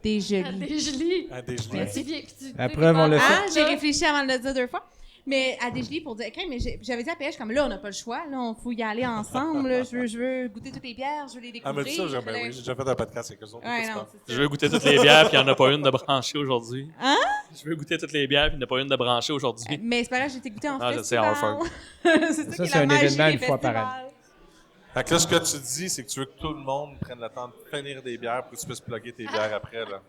des jolis. Des gelis. À des Puis gelées. tu viens- puis tu- La t'es preuve, on le pas- fait. Ah, j'ai réfléchi avant de le dire 2 fois. Mais à Desjolies pour dire, OK, mais j'avais dit à PH, comme là, on n'a pas le choix, là, on faut y aller ensemble. Là, je veux goûter toutes les bières, je veux les Ah, découvrir. mais ça, j'ai là. oui, j'ai déjà fait un podcast avec eux autres. Ouais, c'est non, pas- c'est Je ça. veux goûter toutes les bières, puis il n'y en a pas une de branchée aujourd'hui. Hein? Je veux goûter toutes les bières, puis il n'y en a pas une de branchée aujourd'hui. Mais c'est pas grave, j'ai été goûter en Ah, je sais, festival. Harford. c'est Ça, qui est c'est la un magie événement des une fois par festivals. Fait que là, ce que tu dis, c'est que tu veux que tout le monde prenne le temps de finir des bières pour que tu puisses plugger tes bières après, là.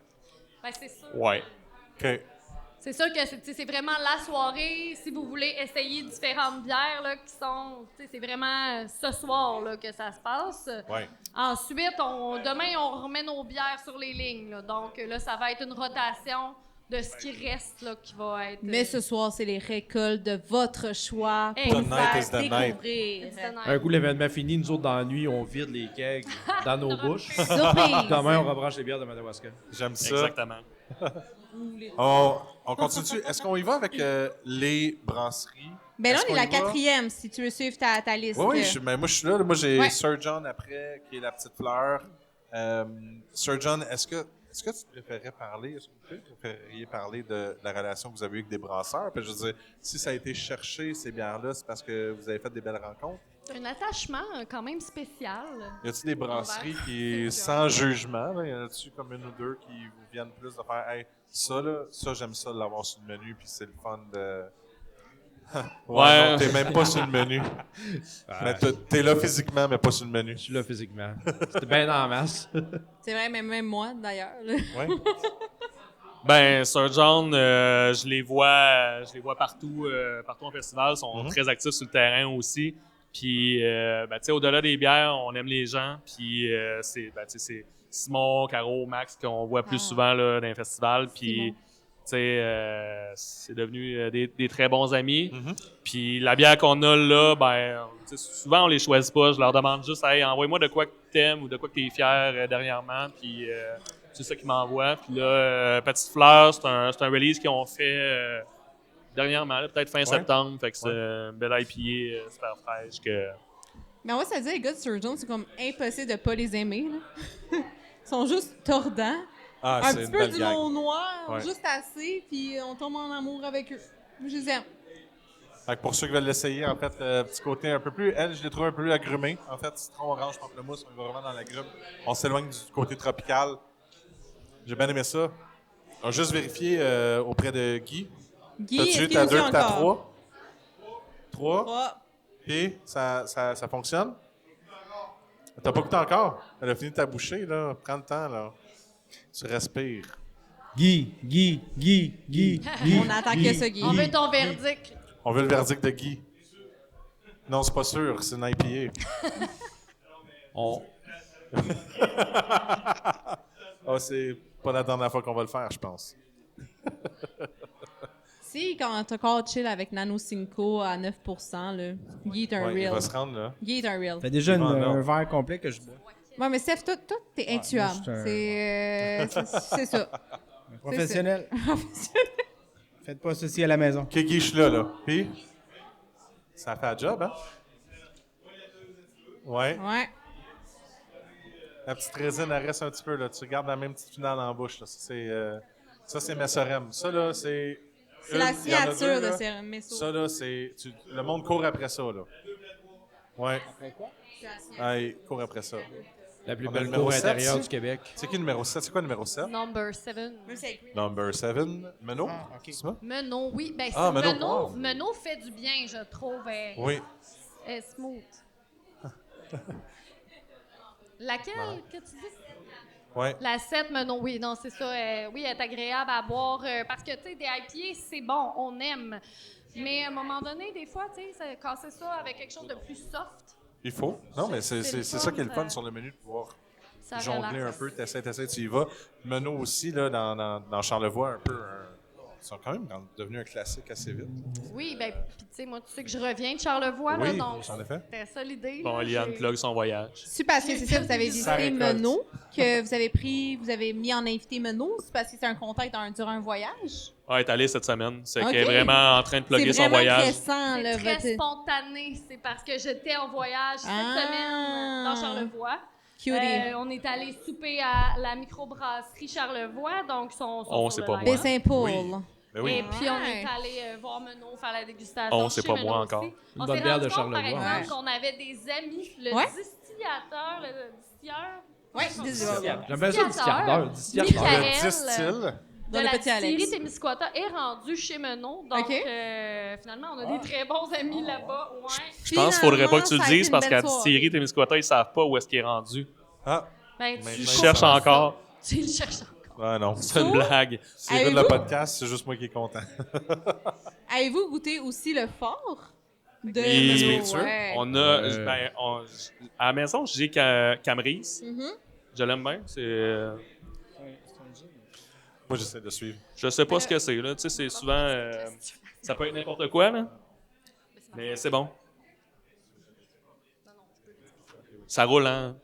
Ben, c'est sûr. Ouais. OK. C'est sûr que c'est vraiment la soirée. Si vous voulez essayer différentes bières là, qui sont. C'est vraiment ce soir là, que ça se passe. Ouais. Ensuite, demain, on remet nos bières sur les lignes. Là. Donc là, ça va être une rotation de ce qui reste là, qui va être. Mais ce soir, c'est les récoltes de votre choix pour The vous night faire is the night. découvrir. It's the night. Un coup, l'événement fini, nous autres, dans la nuit, on vide les kegs dans nos bouches. Surprise! Demain, on rebranche les bières de Madawaska. J'aime ça. Exactement. On continue. Est-ce qu'on y va avec les brasseries? Ben là, Est-ce on est qu'on la y va? quatrième, si tu veux suivre ta liste. Oui, mais moi je suis là. Moi j'ai Ouais. Sir John après, qui est la petite fleur. Sir John, est-ce que tu préférais parler, est-ce que vous préfériez parler de la relation que vous avez eue avec des brasseurs? Puis je veux dire, si ça a été cherché, ces bières-là, c'est parce que vous avez fait des belles rencontres? Un attachement quand même spécial. Y a-t-il des brasseries Envers qui, Sir sans jugement, là, y en a-tu comme une ou deux qui vous viennent plus de faire, hey, ça là, ça j'aime ça de l'avoir sur le menu, puis c'est le fun de. Ouais. Non, t'es même pas sur le menu. Mais t'es là physiquement, mais pas sur le menu. Je suis là physiquement. C'était bien en masse. C'est vrai, même moi, d'ailleurs. là. Ouais. Ben, Sir John, je les vois partout en festival. Ils sont très actifs sur le terrain aussi. Puis, ben, tu sais, au-delà des bières, on aime les gens. Puis, c'est Simon, Caro, Max qu'on voit plus souvent là, dans les festivals. Puis, tu sais, c'est devenu des très bons amis. Puis, la bière qu'on a là, ben, tu sais, souvent, on les choisit pas. Je leur demande juste, hey, envoie-moi de quoi que t'aimes ou de quoi que t'es fier dernièrement. Puis, c'est ça qu'ils m'envoient. Puis là, Petite Fleur, c'est un release qu'ils ont fait dernièrement, là, peut-être fin septembre. Fait que c'est une belle IPA super fraîche. Mais on va se dire, les gars de Sir John, c'est comme impossible de pas les aimer. Là. Ils sont juste tordants. Ah, Un c'est petit une peu belle du gang. long noir, Ouais. juste assez, puis on tombe en amour avec eux. Je les aime. Fait que pour ceux qui veulent l'essayer, en fait, petit côté un peu plus. Elle, je l'ai trouvé un peu plus agrumé. En fait, citron, orange, pamplemousse, on va vraiment dans l'agrume. On s'éloigne du côté tropical. J'ai bien aimé ça. On va juste vérifier auprès de Guy. Guy, T'as-tu est-ce eu qu'il ta nous 2 suit et ta encore? 3? 3. Trois. Et ça fonctionne? T'as pas goûté encore? Elle a fini de ta bouchée, là. Prends le temps, là. Tu respires. Guy. On n'entend que ça, Guy. On veut ton verdict. On veut le verdict de Guy. Non, c'est pas sûr. C'est une IPA. C'est pas la dernière fois qu'on va le faire, je pense. Si, quand t'as encore chill avec Nano Cinco à 9%, là, Guy est un Ouais, il real. va se rendre, là. Guy est un real. T'as déjà Ah, non. un verre complet que je bois. Ouais, mais Steph, toi, t'es intuable. moi, je suis C'est ça. Un professionnel. Faites pas ceci à la maison. OK, Guy, je suis là. Puis, ça fait un job, hein? Ouais. Ouais. La petite résine, elle reste un petit peu, là. Tu regardes la même petite finale en bouche, là. Ça, c'est Messorem. Ça, là, c'est... C'est la il y en a signature deux, de là. ces Messo. Ça, là, c'est... Le monde court après ça, là. Ouais. Il court après ça. La plus On a belle le numéro cour 7, intérieure ça? du Québec. C'est qui le numéro 7? C'est quoi le numéro 7? Number 7. Number 7. Menot? OK. C'est ça? Menon, oui. Ben, Ah, c'est Menon. Menon fait du bien, je trouve. Oui. Smooth. Laquelle que tu dis? Ouais. La 7, Menon, oui, non, c'est ça. Oui, elle est agréable à boire parce que, tu sais, des IPA, c'est bon, on aime. Mais à un moment donné, des fois, tu sais, casser ça avec quelque chose de plus soft, Il faut. Non, mais c'est le ça qui est le fun fun, sur le menu, de pouvoir ça jongler relaxe. un peu, t'essaies, tu y vas. Menot aussi, là, dans Charlevoix, un peu. Ils sont quand même devenus un classique assez vite. Oui, ben, puis tu sais, moi, tu sais que je reviens de Charlevoix, là, Oui, donc en effet. c'était ça l'idée. Bon, là, Liane j'ai- plug son voyage. C'est parce que c'est ça, vous avez Ça visité récolte. Menot, que vous avez mis en invité Menot, c'est parce que c'est un contact durant un voyage? Ouais, elle est allée cette semaine. C'est Ok. qu'elle est vraiment en train de plugger C'est son vraiment voyage. intéressant, C'est là, très votre... spontané. C'est parce que j'étais en voyage cette Ah. semaine dans Charlevoix. Cutie. On est allé souper à la microbrasserie Charlevoix, donc sont On, sur c'est le pas line. moi. Baie Saint-Paul. Ben oui. Et puis on Ouais. est allé voir Menot faire la dégustation. On, c'est chez pas Menot moi aussi. encore. Une On bonne s'est bière rendu de compte, par Charlevoix. exemple, qu'on avait des amis, le Ouais. distillateur, le distilleur. Ouais, J'aime bien ça, Distillateur. distillateur. Michael. Le distille. De Dans le la petit Alex. distillerie Témiscouata est rendu chez Menot. Donc, OK. finalement, on a des très bons amis là-bas. Ouais. Je pense qu'il faudrait pas que tu le Finalement, ça a été dises une parce belle qu'à soirée. Distillerie Témiscouata, ils savent pas où est-ce qu'il est rendu. Ah, Ben, Mais tu je Je sais cherche pas. encore. Tu le cherches encore. non. C'est une blague. S'ils écoutent le Avez-vous- podcast, c'est juste moi qui est content. Avez-vous goûté aussi le fort de Oui. Menot? Spiritueux. Ouais. On a, à la maison, j'ai Camerise. Mhm. Je l'aime bien. C'est, Moi, j'essaie de suivre. je sais pas ce que c'est là. Tu sais, c'est souvent, ça peut être n'importe quoi là, mais c'est bon. Ça roule, hein.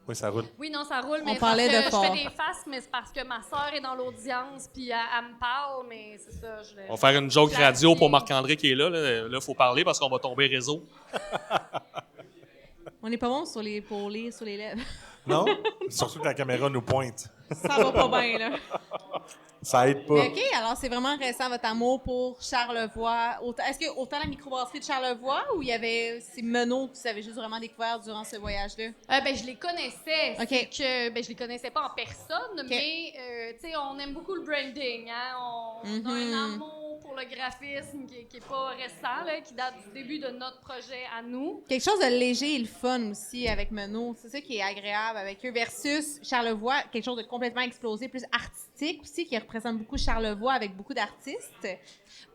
Oui, ça roule. Oui, non, ça roule, On mais parlait parce de que fort. je fais des faces, mais c'est parce que ma soeur est dans l'audience, puis elle me parle, mais c'est ça. On va faire une joke Classique. radio pour Marc-André qui est là. Là, il faut parler parce qu'on va tomber réseau. On n'est pas bon pour lire sur les lèvres. Non? Surtout que la caméra nous pointe. Ça va pas bien, là. Ça aide pas. Mais OK, alors c'est vraiment récent votre amour pour Charlevoix. Est-ce que autant la microbrasserie de Charlevoix ou il y avait ces Menot que vous avez juste vraiment découvert durant ce voyage-là? Ben, je les connaissais. OK. C'est que, je les connaissais pas en personne, mais tu sais, on aime beaucoup le branding. Hein? On a un amour pour le graphisme qui est pas récent, là, qui date du début de notre projet à nous. Quelque chose de léger et le fun aussi avec Menot. C'est ça qui est agréable avec eux. Versus Charlevoix, quelque chose de complètement explosé, plus artistique aussi, qui représente beaucoup Charlevoix avec beaucoup d'artistes.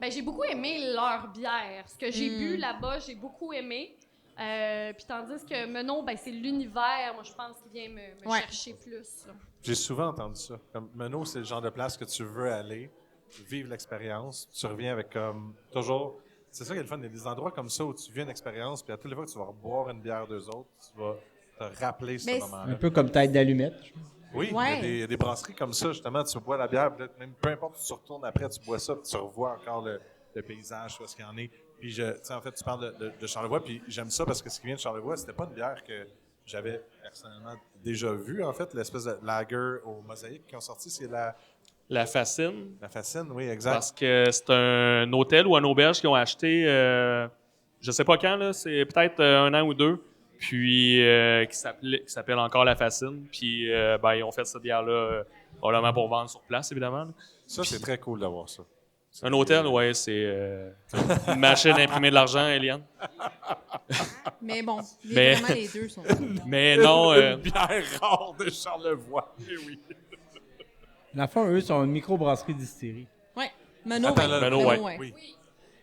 Ben, j'ai beaucoup aimé leur bière. Ce que j'ai bu là-bas, j'ai beaucoup aimé. Puis tandis que Menot, ben, c'est l'univers, moi, je pense, qui vient me chercher plus. Là. J'ai souvent entendu ça. Comme Menot, c'est le genre de place que tu veux aller, vivre l'expérience. Tu reviens avec comme toujours. C'est ça qui est le fun. Il y a des endroits comme ça où tu vis une expérience, puis à toutes les fois que tu vas boire une bière d'eux autres, tu vas te rappeler ce Mais moment-là. Un peu comme tête d'allumette. je pense. Oui, Ouais. il y a des brasseries comme ça, justement. Tu bois la bière, peut-être même peu importe où tu retournes après, tu bois ça, puis tu revois encore le paysage, tu vois ce qu'il y en est. Puis, tu sais, en fait, tu parles de Charlevoix, puis j'aime ça parce que ce qui vient de Charlevoix, c'était pas une bière que j'avais personnellement déjà vue, en fait. L'espèce de lager au mosaïque qui ont sorti, c'est La fascine. la Fascine, oui, exact. Parce que c'est un hôtel ou un auberge qu'ils ont acheté, je sais pas quand, là, c'est peut-être 1 an ou 2, puis qui s'appelle encore La Fascine. Puis ben, ils ont fait cette bière-là probablement pour vendre sur place, évidemment. Là. Ça, c'est très cool d'avoir ça. Un hôtel, ouais, c'est une machine à imprimer de l'argent, Eliane. Mais bon, Mais- vraiment, les deux sont... Mais non, Une bière rare de Charlevoix. Eh oui. Dans le fond, eux, sont une microbrasserie distillerie. Ouais. Menot, Attends, ouais. là, Menot, ouais. Oui.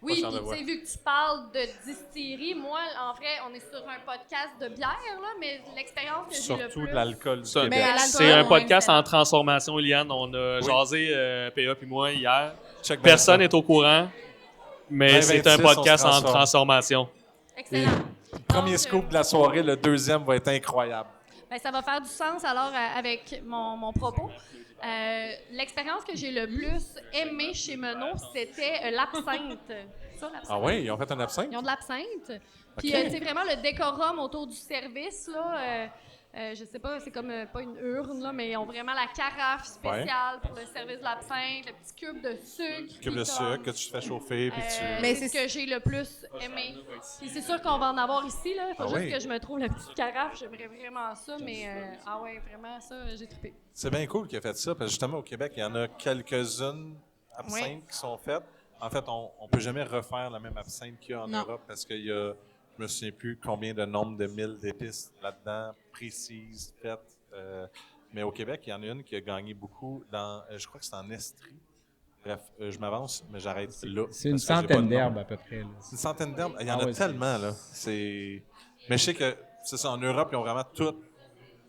Oui, puis Charlevoix. tu sais, vu que tu parles de distillerie, moi, en vrai, on est sur un podcast de bière, là, mais l'expérience que j'ai le Surtout plus... de l'alcool du ça, Québec. l'alcool, c'est un ouais, podcast c'est- en transformation, Eliane. On a Oui. jasé, PA puis moi, hier. Check bien Personne ça. n'est au courant, mais 20, c'est un 26, on podcast se en transforme. transformation. Excellent. Premier Donc, scoop de la soirée, le deuxième va être incroyable. Ben, ça va faire du sens alors avec mon propos. L'expérience que j'ai le plus aimée chez Menot, c'était l'absinthe. Ça, l'absinthe. Ah oui, ils ont fait un absinthe? Ils ont de l'absinthe. Puis, OK. tu sais, vraiment, le décorum autour du service, là, je sais pas, c'est comme, pas une urne, là, mais ils ont vraiment la carafe spéciale pour le service de l'absinthe, le petit cube de sucre. Cube de qui sucre comme, que tu te fais chauffer, puis tu... Mais c'est c'est ce que j'ai le plus aimé. Puis c'est sûr qu'on va en avoir ici, là. Faut Ah juste oui? que je me trouve la petite carafe. J'aimerais vraiment ça, mais ah ouais, vraiment, ça, j'ai trippé. C'est bien cool qu'il a fait ça, parce que justement, au Québec, il y en a quelques-unes absinthes Oui. qui sont faites. En fait, on peut jamais refaire la même absinthe qu'il y a en Non. Europe, parce qu'il y a, je me souviens plus combien de nombre de mille d'épices là-dedans, précises, faites. Mais au Québec, il y en a une qui a gagné beaucoup dans, je crois que c'est en Estrie. Bref, je m'avance, mais j'arrête là. C'est une parce que j'ai pas centaine de nom. d'herbes à peu près. là. C'est une centaine d'herbes. Il y en Ah a ouais, tellement, là. C'est... Mais je sais que, c'est ça, en Europe, ils ont vraiment tout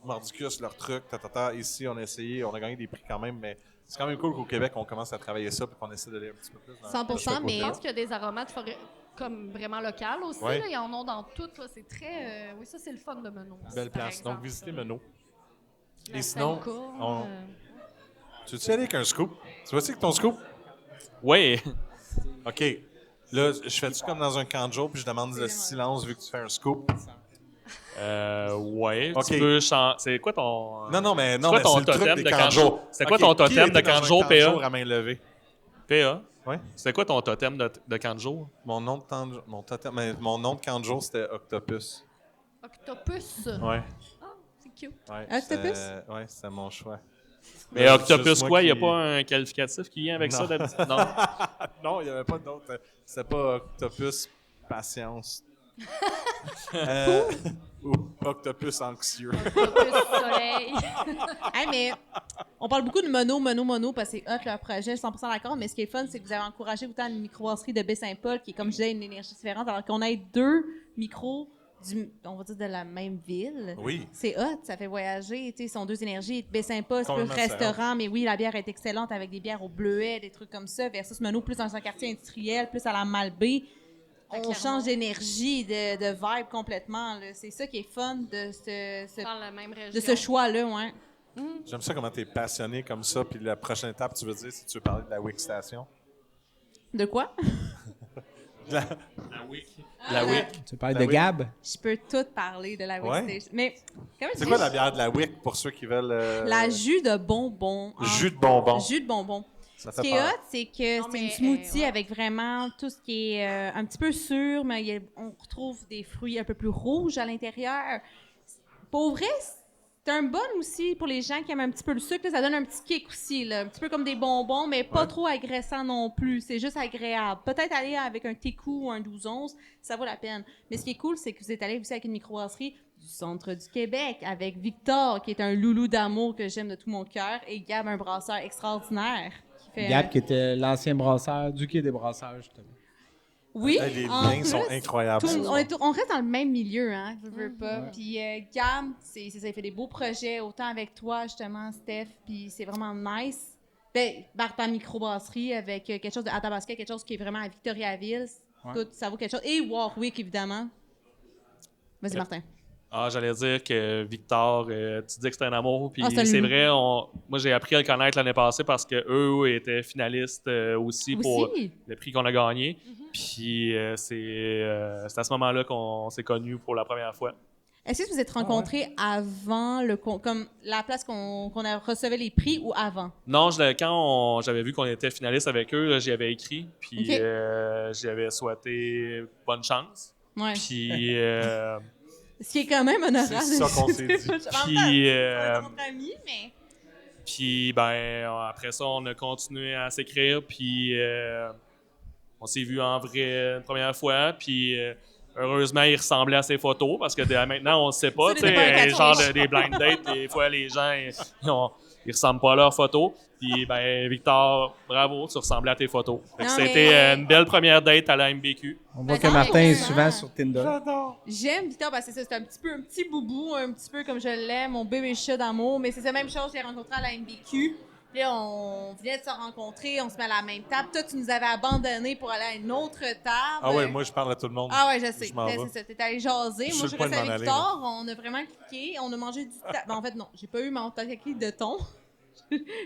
mordicus, leur truc, Ici, on a essayé, on a gagné des prix quand même, mais c'est quand même cool qu'au Québec, on commence à travailler ça puis qu'on essaie d'aller un petit peu plus dans 100%, dans ce côté-là. mais- Je pense qu'il y a des aromates comme vraiment locales aussi. Ouais. Là. Ils en ont dans toutes. Là. C'est très... oui, ça, c'est le fun de Menot. Belle par place. exemple. Donc, visitez Menot. La Et sinon, Salicorne, on- Tu veux-tu y aller avec un scoop? Tu vois-tu avec ton scoop? Oui. OK. Là, je fais-tu comme dans un camp de jour puis je demande le silence vu que tu fais un scoop? Ouais. Ok. Tu peux changer. C'est quoi ton. Non, mais quoi ton c'est le truc totem des de camps camp de de jour? jour. C'est quoi OK, ton qui totem a été de dans camp un de jour, camp de jour PA? à main levée? PA? Ouais. C'est quoi ton totem de camp de jour? Mon nom de camp de jour, c'était Octopus. Octopus. Ouais. Ah, c'est cute. Ouais, Octopus? c'était mon choix. Mais Juste Octopus moi quoi? Il n'y a qui- pas un qualificatif qui vient avec Non. ça d'habitude? Non. Non, il n'y avait pas d'autre. C'était pas Octopus Patience. Ou Octopus Anxieux. Octopus soleil. Hey, mais on parle beaucoup de mono, parce que c'est hot leur projet, je suis 100% d'accord, mais ce qui est fun, c'est que vous avez encouragé autant une microbrasserie de Baie-Saint-Paul, qui est, comme je disais, une énergie différente, alors qu'on ait deux micros, on va dire, de la même ville. Oui. C'est hot, ça fait voyager, tu sais, ce sont deux énergies. Baie-Saint-Paul, c'est plus Complètement restaurant, mais oui, la bière est excellente avec des bières au bleuet, des trucs comme ça, versus Menot, plus dans un quartier industriel, plus à la Malbaie. on change d'énergie, de vibe complètement. Là. C'est ça qui est fun de Dans la même région. de ce choix-là, ouais. J'aime ça comment tu es passionné comme ça. Puis la prochaine étape, tu veux dire, si tu veux parler de la WIC Station. De quoi? La WIC. Tu parles La de Wick. Gab? Je peux tout parler de la Ouais. WIC Station. Mais, comment C'est quoi la bière de la WIC pour ceux qui veulent. La jus de bonbons. Jus de bonbons. Jus de bonbons. Ça Ce fait qui est peur. hot, c'est que Non, c'est une mais, smoothie ouais. avec vraiment tout ce qui est un petit peu sûr, mais on retrouve des fruits un peu plus rouges à l'intérieur. Pour vrai, c'est un bon aussi pour les gens qui aiment un petit peu le sucre. Là, ça donne un petit kick aussi, là, un petit peu comme des bonbons, mais pas Ouais. trop agressant non plus. C'est juste agréable. Peut-être aller avec un Técou ou un 12-11, ça vaut la peine. Mais ce qui est cool, c'est que vous êtes allé aussi avec une microbrasserie du centre du Québec, avec Victor, qui est un loulou d'amour que j'aime de tout mon cœur, et Gab, un brasseur extraordinaire. Qui fait, Gab, qui était l'ancien brasseur du Quai des brasseurs, justement. Oui, Hey, les en liens sont plus, incroyables. tout- ce on, soir. on reste dans le même milieu, hein, je veux pas. Ouais. Puis Gab, c'est ça, il fait des beaux projets, autant avec toi, justement, Steph, puis c'est vraiment nice. Ben, ta microbrasserie avec quelque chose de Athabasca, quelque chose qui est vraiment à Victoriaville, Ouais. tout, ça vaut quelque chose. Et Warwick, évidemment. Vas-y, Ok. Martin. Ah, j'allais dire que Victor, tu dis que c'est un amour, puis Ah, c'est un c'est loulou. vrai, moi j'ai appris à le connaître l'année passée parce que eux étaient finalistes aussi pour Aussi? le prix qu'on a gagné. Puis c'est à ce moment-là qu'on s'est connus pour la première fois. Est-ce que vous êtes rencontrés avant comme la place qu'on a recevait les prix ou avant? Non, quand j'avais vu qu'on était finaliste avec eux, là, j'y avais écrit, puis Ok. j'y avais souhaité bonne chance. Ouais. Puis Ce qui est quand même honorable. C'est ça qu'on s'est dit. Puis, entre amis, mais... Puis, ben, après ça, on a continué à s'écrire, puis on s'est vu en vrai une première fois, puis heureusement, il ressemblait à ses photos, parce que maintenant, on ne sait pas, Ça tu n'était pas un sais, catfish. genre des blind dates, des fois, les gens, ils ressemblent pas à leurs photos. Puis, ben, Victor, bravo, tu ressemblais à tes photos. Fait que Non, c'était mais- une belle première date à la MBQ. On voit Ben, que non, Martin mais- est souvent sur Tinder. J'aime Victor parce que c'est ça, c'est un petit boubou, un petit peu comme je l'aime, mon bébé chat d'amour, mais c'est la même chose, je l'ai rencontré à la MBQ. Puis là, on venait de se rencontrer, on se met à la même table. Toi, tu nous avais abandonnés pour aller à une autre table. Ah ouais, moi, je parle à tout le monde. Ah ouais, je sais. Je m'en Ben, vais. c'est ça, t'es allé jaser. Je suis Moi, sur je le point de restais m'en avec aller, Victor, on a vraiment cliqué, on a mangé du en fait, non, j'ai pas eu mon tataki de thon.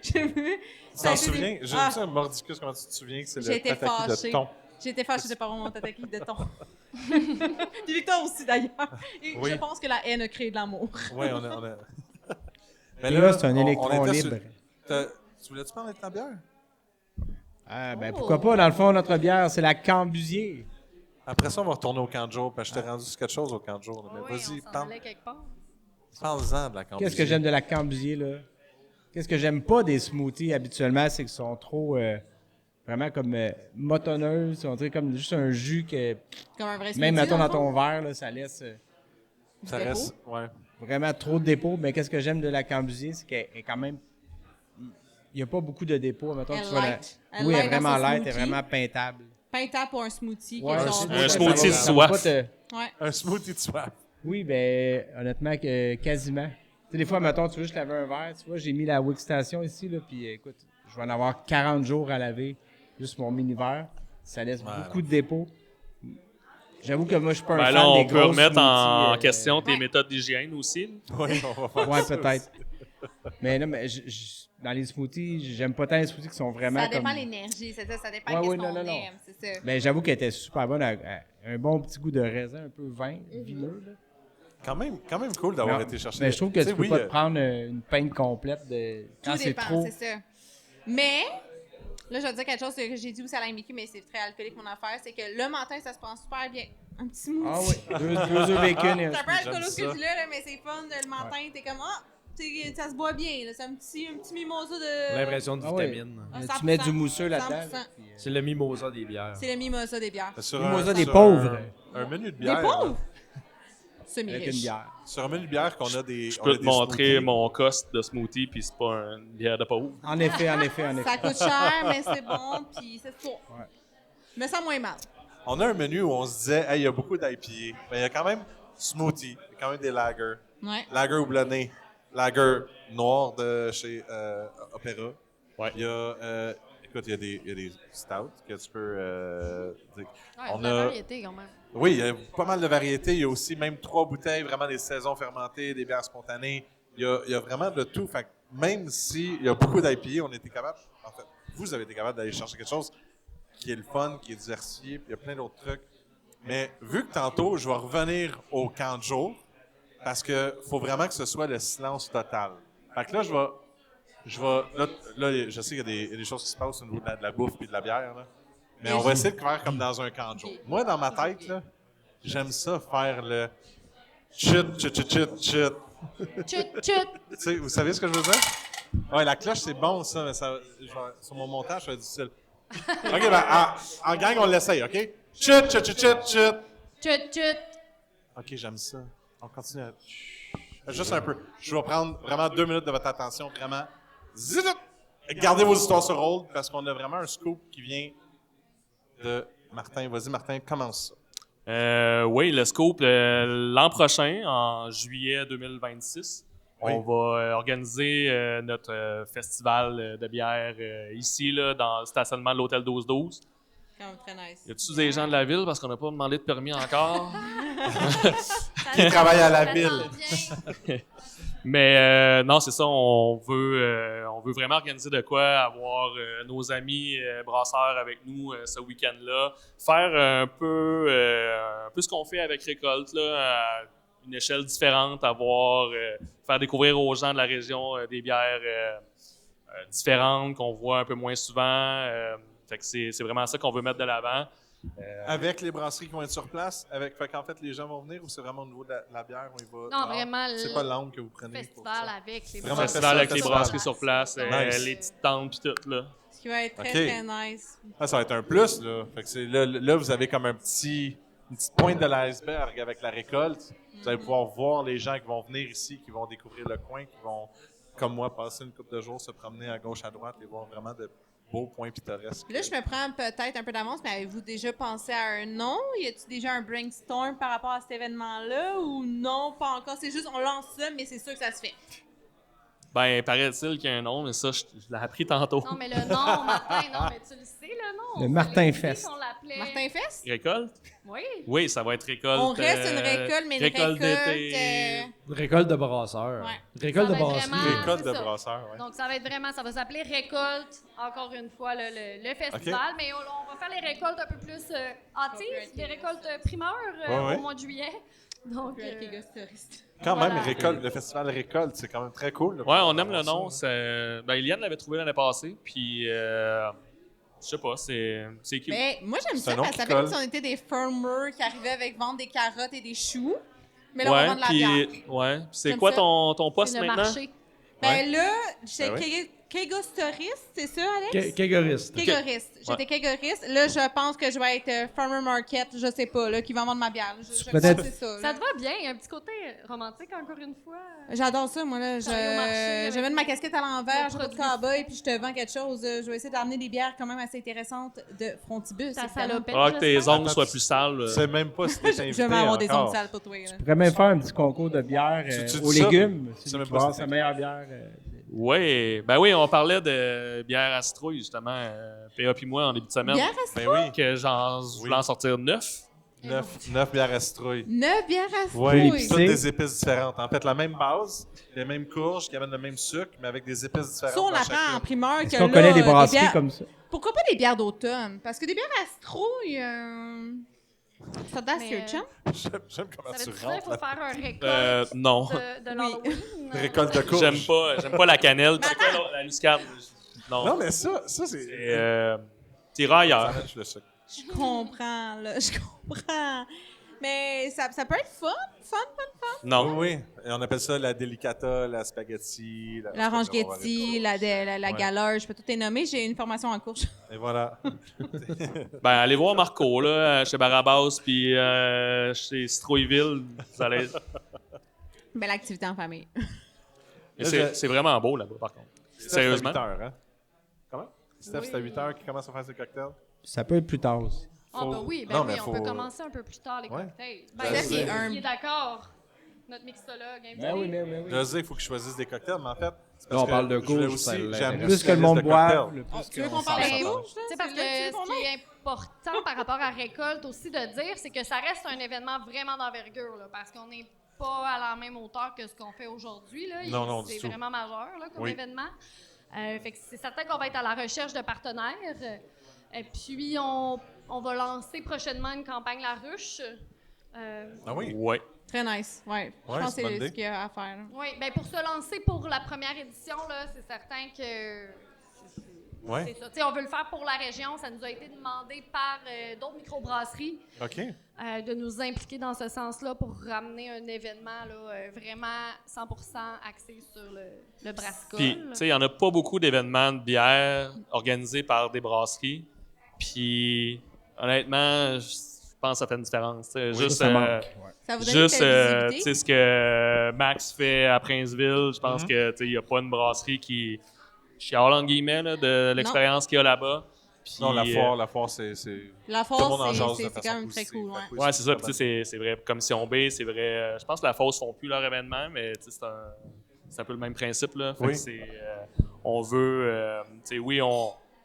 J'ai vu. Tu t'en souviens? J'ai Ah, vu ça, Mordicus, comment tu te souviens que c'est J'ai le été tataki de fâchée. thon? J'étais fâchée de pas avoir mon tataki de thon. Puis Victor aussi, d'ailleurs. Et Oui. je pense que la haine a créé de l'amour. Oui, on a... Mais Et là, c'est un on électron était sur- libre. Tu voulais-tu parler de ta bière? Ah, ben pourquoi pas, dans le fond, notre bière, c'est la Cambusier. Après ça, on va retourner au camp de jour, parce que je t'ai rendu sur quelque chose au camp de jour. là. Mais Oui, vas-y, on s'en allait quelque part. parle-en de la campagne. Qu'est-ce que j'aime de la Cambusier, là? Qu'est-ce que j'aime pas des smoothies habituellement, c'est qu'ils sont trop vraiment comme motonneuses. On dirait comme juste un jus que, Comme un vrai même smoothie, mettons dans dans le fond. ton verre, là, ça laisse Ça Dépôt? reste... Ouais. vraiment trop de dépôts. Mais qu'est-ce que j'aime de la Cambusier, c'est qu'elle est quand même. Il n'y a pas beaucoup de dépôts. Mettons, Elle tu vas la- light. Elle Oui, elle est light dans vraiment son light, elle est smoothie. vraiment peintable. Peintable pour un smoothie. Ouais, quelque un chose. smoothie. Un ça smoothie de va- ça va pas soif. te- Ouais. Un smoothie de soif. Oui, ben honnêtement, quasiment. Tu sais, des fois, mettons, tu veux juste laver un verre. Tu vois, j'ai mis la Wick Station ici, là, puis écoute, je vais en avoir 40 jours à laver, juste mon mini-verre. Ça laisse beaucoup de dépôts. J'avoue que moi, je suis pas un Ben fan là, on des peut gros remettre en smoothies, question tes Ouais. méthodes d'hygiène aussi. Oui, on va faire Ouais, ça peut-être. Mais non, mais dans les smoothies, j'aime pas tant les smoothies qui sont vraiment Ça dépend comme... l'énergie, c'est ça. Ça dépend Ouais, de ouais, ce non, qu'on non, non. aime, c'est ça. Ben, j'avoue qu'elle était super bonne. Un bon petit goût de raisin, un peu vin, vineux. Là. Quand même cool d'avoir Mais- été chercher. mais je trouve que Tu sais, tu peux oui, pas te prendre une pinte complète de... Quand Tout c'est dépend, trop... c'est ça. Mais, là, je vais te dire quelque chose que j'ai dit aussi à l'AMQ, mais c'est très alcoolique mon affaire, c'est que le matin, ça se prend super bien. Un petit smoothie. Ah oui, deux œufs bacon et un C'est un peu smoothie. alcoolo ce que ça. je dis là, mais c'est fun. Le matin, t'es comme, ça se boit bien. là. C'est un petit mimosa de... L'impression de Ah oui. vitamine. Ah, Tu mets 100%. du mousseux là-dedans. 100%. là, puis, C'est le mimosa des bières. C'est le mimosa des bières. Sur Mimosa des sur pauvres. Un menu de Des bière. pauvres? avec Semi-riches. une bière. Sur un menu de bière qu'on a des. Je peux te montrer mon cost de smoothie, puis c'est pas une bière de pauvre. En effet. Ça coûte cher, mais c'est bon, puis c'est tout. Ouais. Je me sens moins mal. On a un menu où on se disait, hey, il y a beaucoup d'IPA. Mais il y a quand même smoothie, il y a quand même des lagers. Ouais. Lager houblonné, lager noir de chez Opéra. Ouais. Il y a, Écoute, il y a des stouts que tu peux... Ouais, on de la a... variété quand même. Oui, il y a pas mal de variétés. Il y a aussi même 3 bouteilles, vraiment des saisons fermentées, des bières spontanées. Il y a vraiment de tout. Fait que même s'il y a beaucoup d'IPA, on était capable... En fait, vous avez été capable d'aller chercher quelque chose qui est le fun, qui est diversifié, puis il y a plein d'autres trucs. Mais vu que tantôt, je vais revenir au camp de jour, parce que faut vraiment que ce soit le silence total. Fait que là, là, je sais qu'il y a des choses qui se passent au niveau de la bouffe et de la bière, là. Mais on va essayer de faire comme dans un camp de jour. Moi, dans ma tête, là, j'aime ça faire le chut, chut, chut, chut, chut. Chut, chut! Tu sais, vous savez ce que je veux dire? Ouais, la cloche, c'est bon, ça, mais sur mon montage, ça va être difficile. OK, ben, en gang, on l'essaye, OK? Chut, chut, chut, chut, chut. Chut, chut! OK, j'aime ça. On continue à... Juste un peu. Je vais prendre vraiment 2 minutes de votre attention, vraiment. Zit! Gardez vos histoires sur hold, parce qu'on a vraiment un scoop qui vient de Martin. Vas-y, Martin, commence ça. Oui, le scoop, l'an prochain, en juillet 2026, Oui. on va organiser notre festival de bière ici, là, dans le stationnement de l'hôtel 1212. Quand même très nice. Y a-tu des gens de la ville parce qu'on n'a pas demandé de permis encore? Qui travaille à la Ça ville. s'en vient. Mais non, c'est ça, on veut vraiment organiser de quoi, avoir nos amis brasseurs avec nous ce week-end-là, faire un peu ce qu'on fait avec Récolte, là, à une échelle différente, faire découvrir aux gens de la région des bières différentes qu'on voit un peu moins souvent. Fait que c'est vraiment ça qu'on veut mettre de l'avant. Avec les brasseries qui vont être sur place, fait qu'en fait, les gens vont venir ou c'est vraiment au niveau de la bière, on y va? Non, dehors? vraiment, C'est quoi l'angle que vous prenez pour Festival ça? avec les Vraiment brasseries. Festival avec les festival. brasseries sur place, Nice. les petites tentes puis tout, là. Ce qui va être très, Ok. très nice. Ah, ça va être un plus, là. Fait que là, vous avez comme une petite pointe de l'iceberg avec la récolte. Vous allez pouvoir voir les gens qui vont venir ici, qui vont découvrir le coin, qui vont, comme moi, passer une couple de jours, se promener à gauche, à droite et voir vraiment de beaux points pittoresques. Là, je me prends peut-être un peu d'avance, mais avez-vous déjà pensé à un nom? Y a-t-il déjà un brainstorm par rapport à cet événement-là? Ou non, pas encore? C'est juste, on lance ça, mais c'est sûr que ça se fait. Ben, paraît-il qu'il y a un nom, mais ça, je l'ai appris tantôt. Non, mais le nom, Martin, non, mais tu le sais, le nom. Le On Martin l'avait dit Fest. qu'on l'appelait. Martin Fest? Récolte? Oui. Oui, ça va être récolte. On reste une récolte, mais une récolte... d'été. Récolte de brasseurs. Ouais. Récolte Ça de va être brasserie. vraiment- Récolte de c'est ça. brasseurs, ouais. Donc, ça va être vraiment, ça va s'appeler Récolte, encore une fois, le festival, mais on va faire les récoltes un peu plus hâtives, les récoltes primeurs Ouais. au mois de juillet. Donc, Quand Voilà. même, Récolte, le festival Récolte, c'est quand même très cool. là, Ouais, pour on aime le avoir nom. ça. Eliane l'avait trouvé l'année passée, puis je sais pas, c'est cute. Mais moi, j'aime C'est un ça, nom parce que ça qui fait comme colle. si on était des farmers qui arrivaient avec vendre des carottes et des choux. Mais là, on vend de la bière. ouais. C'est J'aime quoi ça. ton poste c'est le maintenant? marché. Ben là, j'étais Ben oui. kégostoriste, c'est ça, Alex? Kégoriste. Kégoriste. J'étais kégoriste. Là, je pense que je vais être farmer market, je sais pas, là, qui va vendre ma bière. Je crois Peut-être- que c'est ça. Ça là. te va bien, il y a un petit côté romantique, encore une fois. J'adore ça, moi, là. T'arrives au marché Je mets ma casquette à l'envers, je Nos vais de produits cowboy, puis je te vends quelque chose. Je vais essayer d'amener des bières quand même assez intéressantes de Frontibus. Ta évidemment. salopette. Ah, que tes j'espère. ongles soient plus sales. Tu sais même pas si t'es invité Je vais avoir des encore. ongles sales pour toi. là. On pourrait même faire un petit concours de bière Tu aux dis ça? légumes. Tu sais C'est même qui pas va si avoir sa c'est- meilleure bière. Oui, ben oui, on parlait de bière à citrouille, justement. PA puis moi, en début de semaine. Bière à Ben oui, Que je voulais en sortir 9. 9 bières à citrouille. 9 bières à Oui, citrouille. puis toutes des épices différentes. En fait, la même base, les mêmes courges qui amènent le même sucre, mais avec des épices différentes. Ça, on dans apprend en chacune. primeur Est-ce que qu'on là, connaît des des brasseries bières- comme ça? Pourquoi pas des bières d'automne? Parce que des bières à citrouille, ça date Mais, chum? J'aime comment Ça tu veut dire qu'il rentres faut là. faire un récolte Non. de l'Halloween. Récolte de courges. J'aime pas la cannelle. C'est quoi la muscade? Non. Non, mais ça c'est... T'iras ailleurs. Ça lâche le sucre. Je comprends, là, je comprends. Mais ça peut être fun. Non. Oui, oui. Et on appelle ça la delicata, la spaghetti. La range on va Getty, la Ouais. galère, je peux tout les nommer. J'ai une formation en cours. Et voilà. Ben, allez voir Marco, là, chez Barabas, puis chez Citrouilleville. Vous allez... Belle activité en famille. Mais c'est vraiment beau, là-bas, par contre. Sérieusement. C'est à 8 heures, hein? Comment? Steph, c'est à 8 heures qu'il commence à faire ses cocktails? Ça peut être plus tard aussi. Ah, ben oui, Non, mais on peut faut- commencer un peu plus tard les Ouais. cocktails. Ben, Ben, Steph, il est il humble. est d'accord. notre mixologue invité. Ben oui, mais oui. Je sais, il faut qu'ils choisissent des cocktails, mais en fait, c'est Là, on que parle de je voulais couche, aussi, ça l'intéresse. j'aime Plus que le monde boive, le plus Tu veux qu'on qu'on parle s'en de sort. couche? C'est parce que ce qui est important par rapport à Récolte aussi de dire, c'est que ça reste un événement vraiment d'envergure, là, parce qu'on n'est pas à la même hauteur que ce qu'on fait aujourd'hui. Là. Non, du c'est tout. vraiment majeur là, comme Oui. événement. Fait que c'est certain qu'on va être à la recherche de partenaires. Et puis, on va lancer prochainement une campagne La Ruche. Ah oui? Ouais. Très nice. Ouais. Je Ouais, pense c'est que une bonne c'est idée. ce qu'il y a à faire. là. Oui, bien pour se lancer pour la première édition, là, c'est certain que Ouais. c'est ça. Tu sais, on veut le faire pour la région. Ça nous a été demandé par d'autres microbrasseries OK. de nous impliquer dans ce sens-là pour ramener un événement là, vraiment 100% axé sur le brassicole. Puis, tu sais, il n'y en a pas beaucoup d'événements de bière organisés par des brasseries. Puis, honnêtement, je pense que ça fait une différence. Tu sais, juste, Ça manque. Ouais. Ça vous donne juste une tu visibilité. sais, ce que Max fait à Princeville, je pense que, tu sais, il n'y a pas une brasserie qui chiale, en guillemets, là, de l'expérience qu'il y a là-bas. Puis, Non, la foire, c'est... La Tout le monde en force, jase de c'est façon quand même très positive. cool. Ouais. Fait que oui, Ouais, c'est ça. Puis, très tu sais, c'est vrai. Commission B, c'est vrai. Je pense que la Fosse font plus leur événement, mais tu sais, c'est un peu le même principe. Là. Fait Oui. que on veut. Tu sais, oui,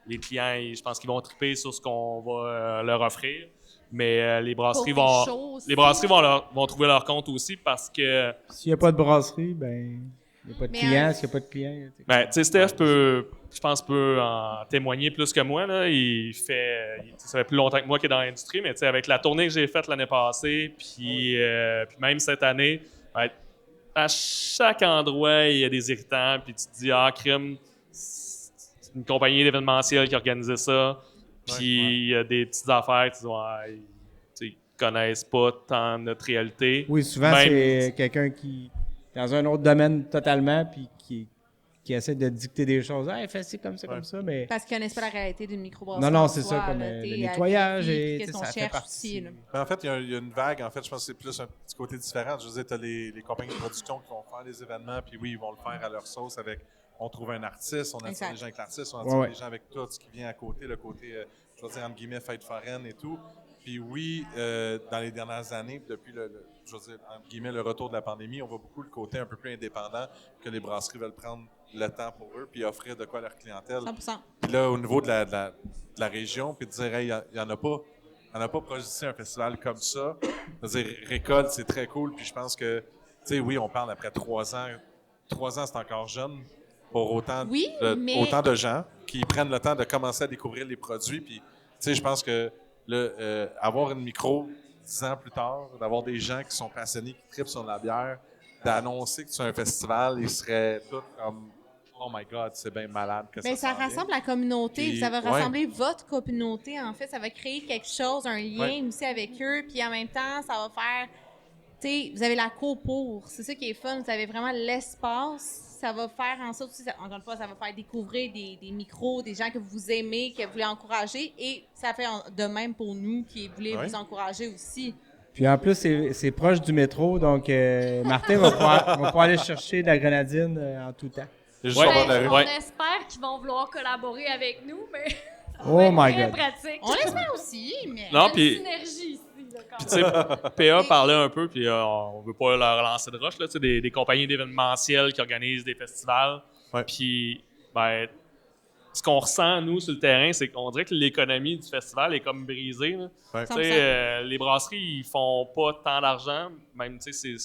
les clients, je pense qu'ils vont triper sur ce qu'on va leur offrir, mais les brasseries Pour vont. des shows aussi. Les brasseries vont trouver leur compte aussi parce que. S'il n'y a pas de brasserie, ben, il n'y a pas de Mais clients. S'il n'y a pas de clients, tu sais. Ben, tu sais, Steph je pense, peut en témoigner plus que moi. Là. Ça fait plus longtemps que moi qu'il est dans l'industrie, mais tu sais, avec la tournée que j'ai faite l'année passée, puis même cette année, ben, à chaque endroit, il y a des irritants, puis tu te dis, crime, c'est une compagnie d'événementiel qui organisait ça, puis il y a des petites affaires, tu dis, ouais, ils connaissent pas tant notre réalité. Oui, souvent, Même- c'est quelqu'un qui dans un autre domaine totalement, puis qui essaie de dicter des choses. Ah, fais ci comme ça, comme ça, mais... Parce qu'ils connaissent pas la réalité d'une microbrasserie. Non, non, en c'est soi, ça, comme là, le t'sais, nettoyage avec les et filles, qu'est-ce qu'on ça fait cherche partie. aussi, là. Ben, en fait, il y a une vague. En fait, je pense que c'est plus un petit côté différent. Je veux dire, tu as les compagnies de production qui vont faire des événements, puis oui, ils vont le faire à leur sauce avec. On trouve un artiste, on attire Exact. les gens avec l'artiste, on attire Ouais. les gens avec tout ce qui vient à côté, le côté, je veux dire, entre guillemets, fête foraine et tout. Puis oui, dans les dernières années, depuis je veux dire, entre guillemets, le retour de la pandémie, on voit beaucoup le côté un peu plus indépendant que les brasseries veulent prendre le temps pour eux, puis offrir de quoi à leur clientèle. 100%. Puis là, au niveau de la région, puis de dire, hey, il n'y en a pas. On n'a pas projeté un festival comme ça. Je veux dire, Récolte, c'est très cool. Puis je pense que, tu sais, oui, on parle après 3 ans. 3 ans, c'est encore jeune pour autant, Oui, mais- autant de gens qui prennent le temps de commencer à découvrir les produits. Puis, tu sais, je pense que avoir une micro 10 ans plus tard, d'avoir des gens qui sont passionnés, qui trippent sur la bière, d'annoncer que c'est un festival, ils seraient tous comme « Oh my God, c'est bien malade que Mais ça s'en vient. rassemble la communauté, Puis, ça va ouais. rassembler votre communauté, en fait. Ça va créer quelque chose, un lien Ouais. aussi avec eux. Puis en même temps, ça va faire. Tu sais, vous avez la cour pour. C'est ça qui est fun. Vous avez vraiment l'espace. Ça va faire en sorte aussi, encore une fois, ça va faire découvrir des micros, des gens que vous aimez, que vous voulez encourager. Et ça fait de même pour nous qui voulons Ouais. vous encourager aussi. Puis en plus, c'est proche du métro, donc Martin va pouvoir aller chercher de la grenadine en tout temps. C'est juste Ouais. au bord de la rue. On Ouais. espère qu'ils vont vouloir collaborer avec nous, mais ça Oh va être my très God. pratique. On l'espère aussi, mais. Non, Il y a puis, une synergie ici, là, quand tu sais, PA parlait un peu, puis on veut pas leur lancer de roche, là, tu sais, des compagnies d'événementiel qui organisent des festivals. Ouais. Puis, ben, ce qu'on ressent, nous, sur le terrain, c'est qu'on dirait que l'économie du festival est comme brisée. Là. Ouais. Tu sais, les brasseries, ils font pas tant d'argent, même, tu sais,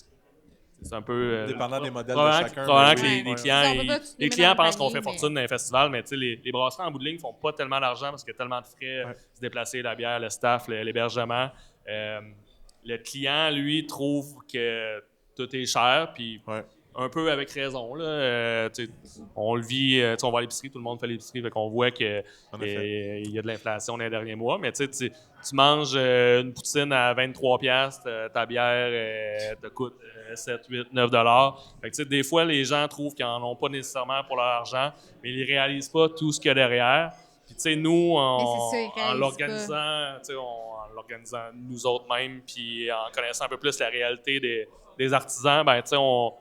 c'est un peu... Dépendant des modèles de probablement chacun. probablement mais que oui, les ouais. clients, On peut pas tous les les mettre clients dans le pensent qu'on panier, fait mais- fortune dans les festivals, mais tu sais, les brasseries en bout de ligne font pas tellement d'argent parce qu'il y a tellement de frais, Ouais. se déplacer, la bière, le staff, l'hébergement. Le client, lui, trouve que tout est cher, puis Ouais. un peu avec raison. Là. Tu sais, on le vit, tu sais, on va à l'épicerie, tout le monde fait l'épicerie, fait qu'on voit qu'il En effet. y a de l'inflation dans les derniers mois. Mais tu sais, tu manges une poutine à 23 piastres, ta bière te coûte 7, 8, 9 dollars. Fait que, tu sais, des fois, les gens trouvent qu'ils n'en ont pas nécessairement pour leur argent, mais ils ne réalisent pas tout ce qu'il y a derrière. Puis, tu sais, nous, Mais c'est ça, ils en réalisent l'organisant, tu sais, en l'organisant nous autres mêmes, puis en connaissant un peu plus la réalité des artisans, ben, tu sais, on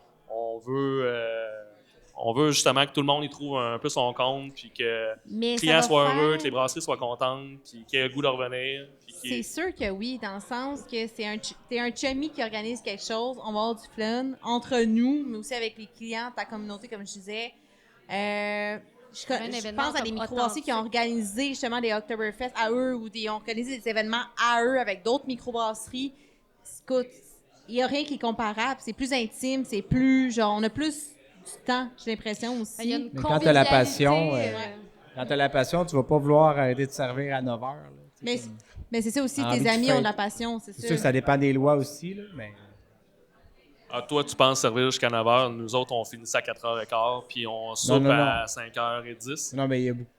veut On veut justement que tout le monde y trouve un peu son compte, puis que Mais les ça clients va soient faire- heureux, que les brasseries soient contentes, puis qu'ils aient le goût de revenir. Puis C'est sûr que oui, dans le sens que t'es un chummy qui organise quelque chose, on va avoir du fun entre nous, mais aussi avec les clients, ta communauté, comme je disais. Un Je événement pense à des comme microbrasseries qui ont organisé justement des Oktoberfest à eux ou ont organisé des événements à eux avec d'autres microbrasseries. Écoute, il n'y a rien qui est comparable. C'est plus intime, c'est plus, genre, on a plus du temps, j'ai l'impression aussi. Il y a une Mais quand t'as la convivialité, passion, quand t'as la passion, tu vas pas vouloir arrêter de servir à 9 heures. là. Mais c'est ça aussi, Envie tes de amis fête. ont de la passion, c'est C'est sûr. sûr que ça dépend des lois aussi, là, mais Ah, toi, tu penses servir jusqu'à 9h. Nous autres, on finit ça à 4h15, puis on soupe non, à 5h10. non, mais il y a beaucoup.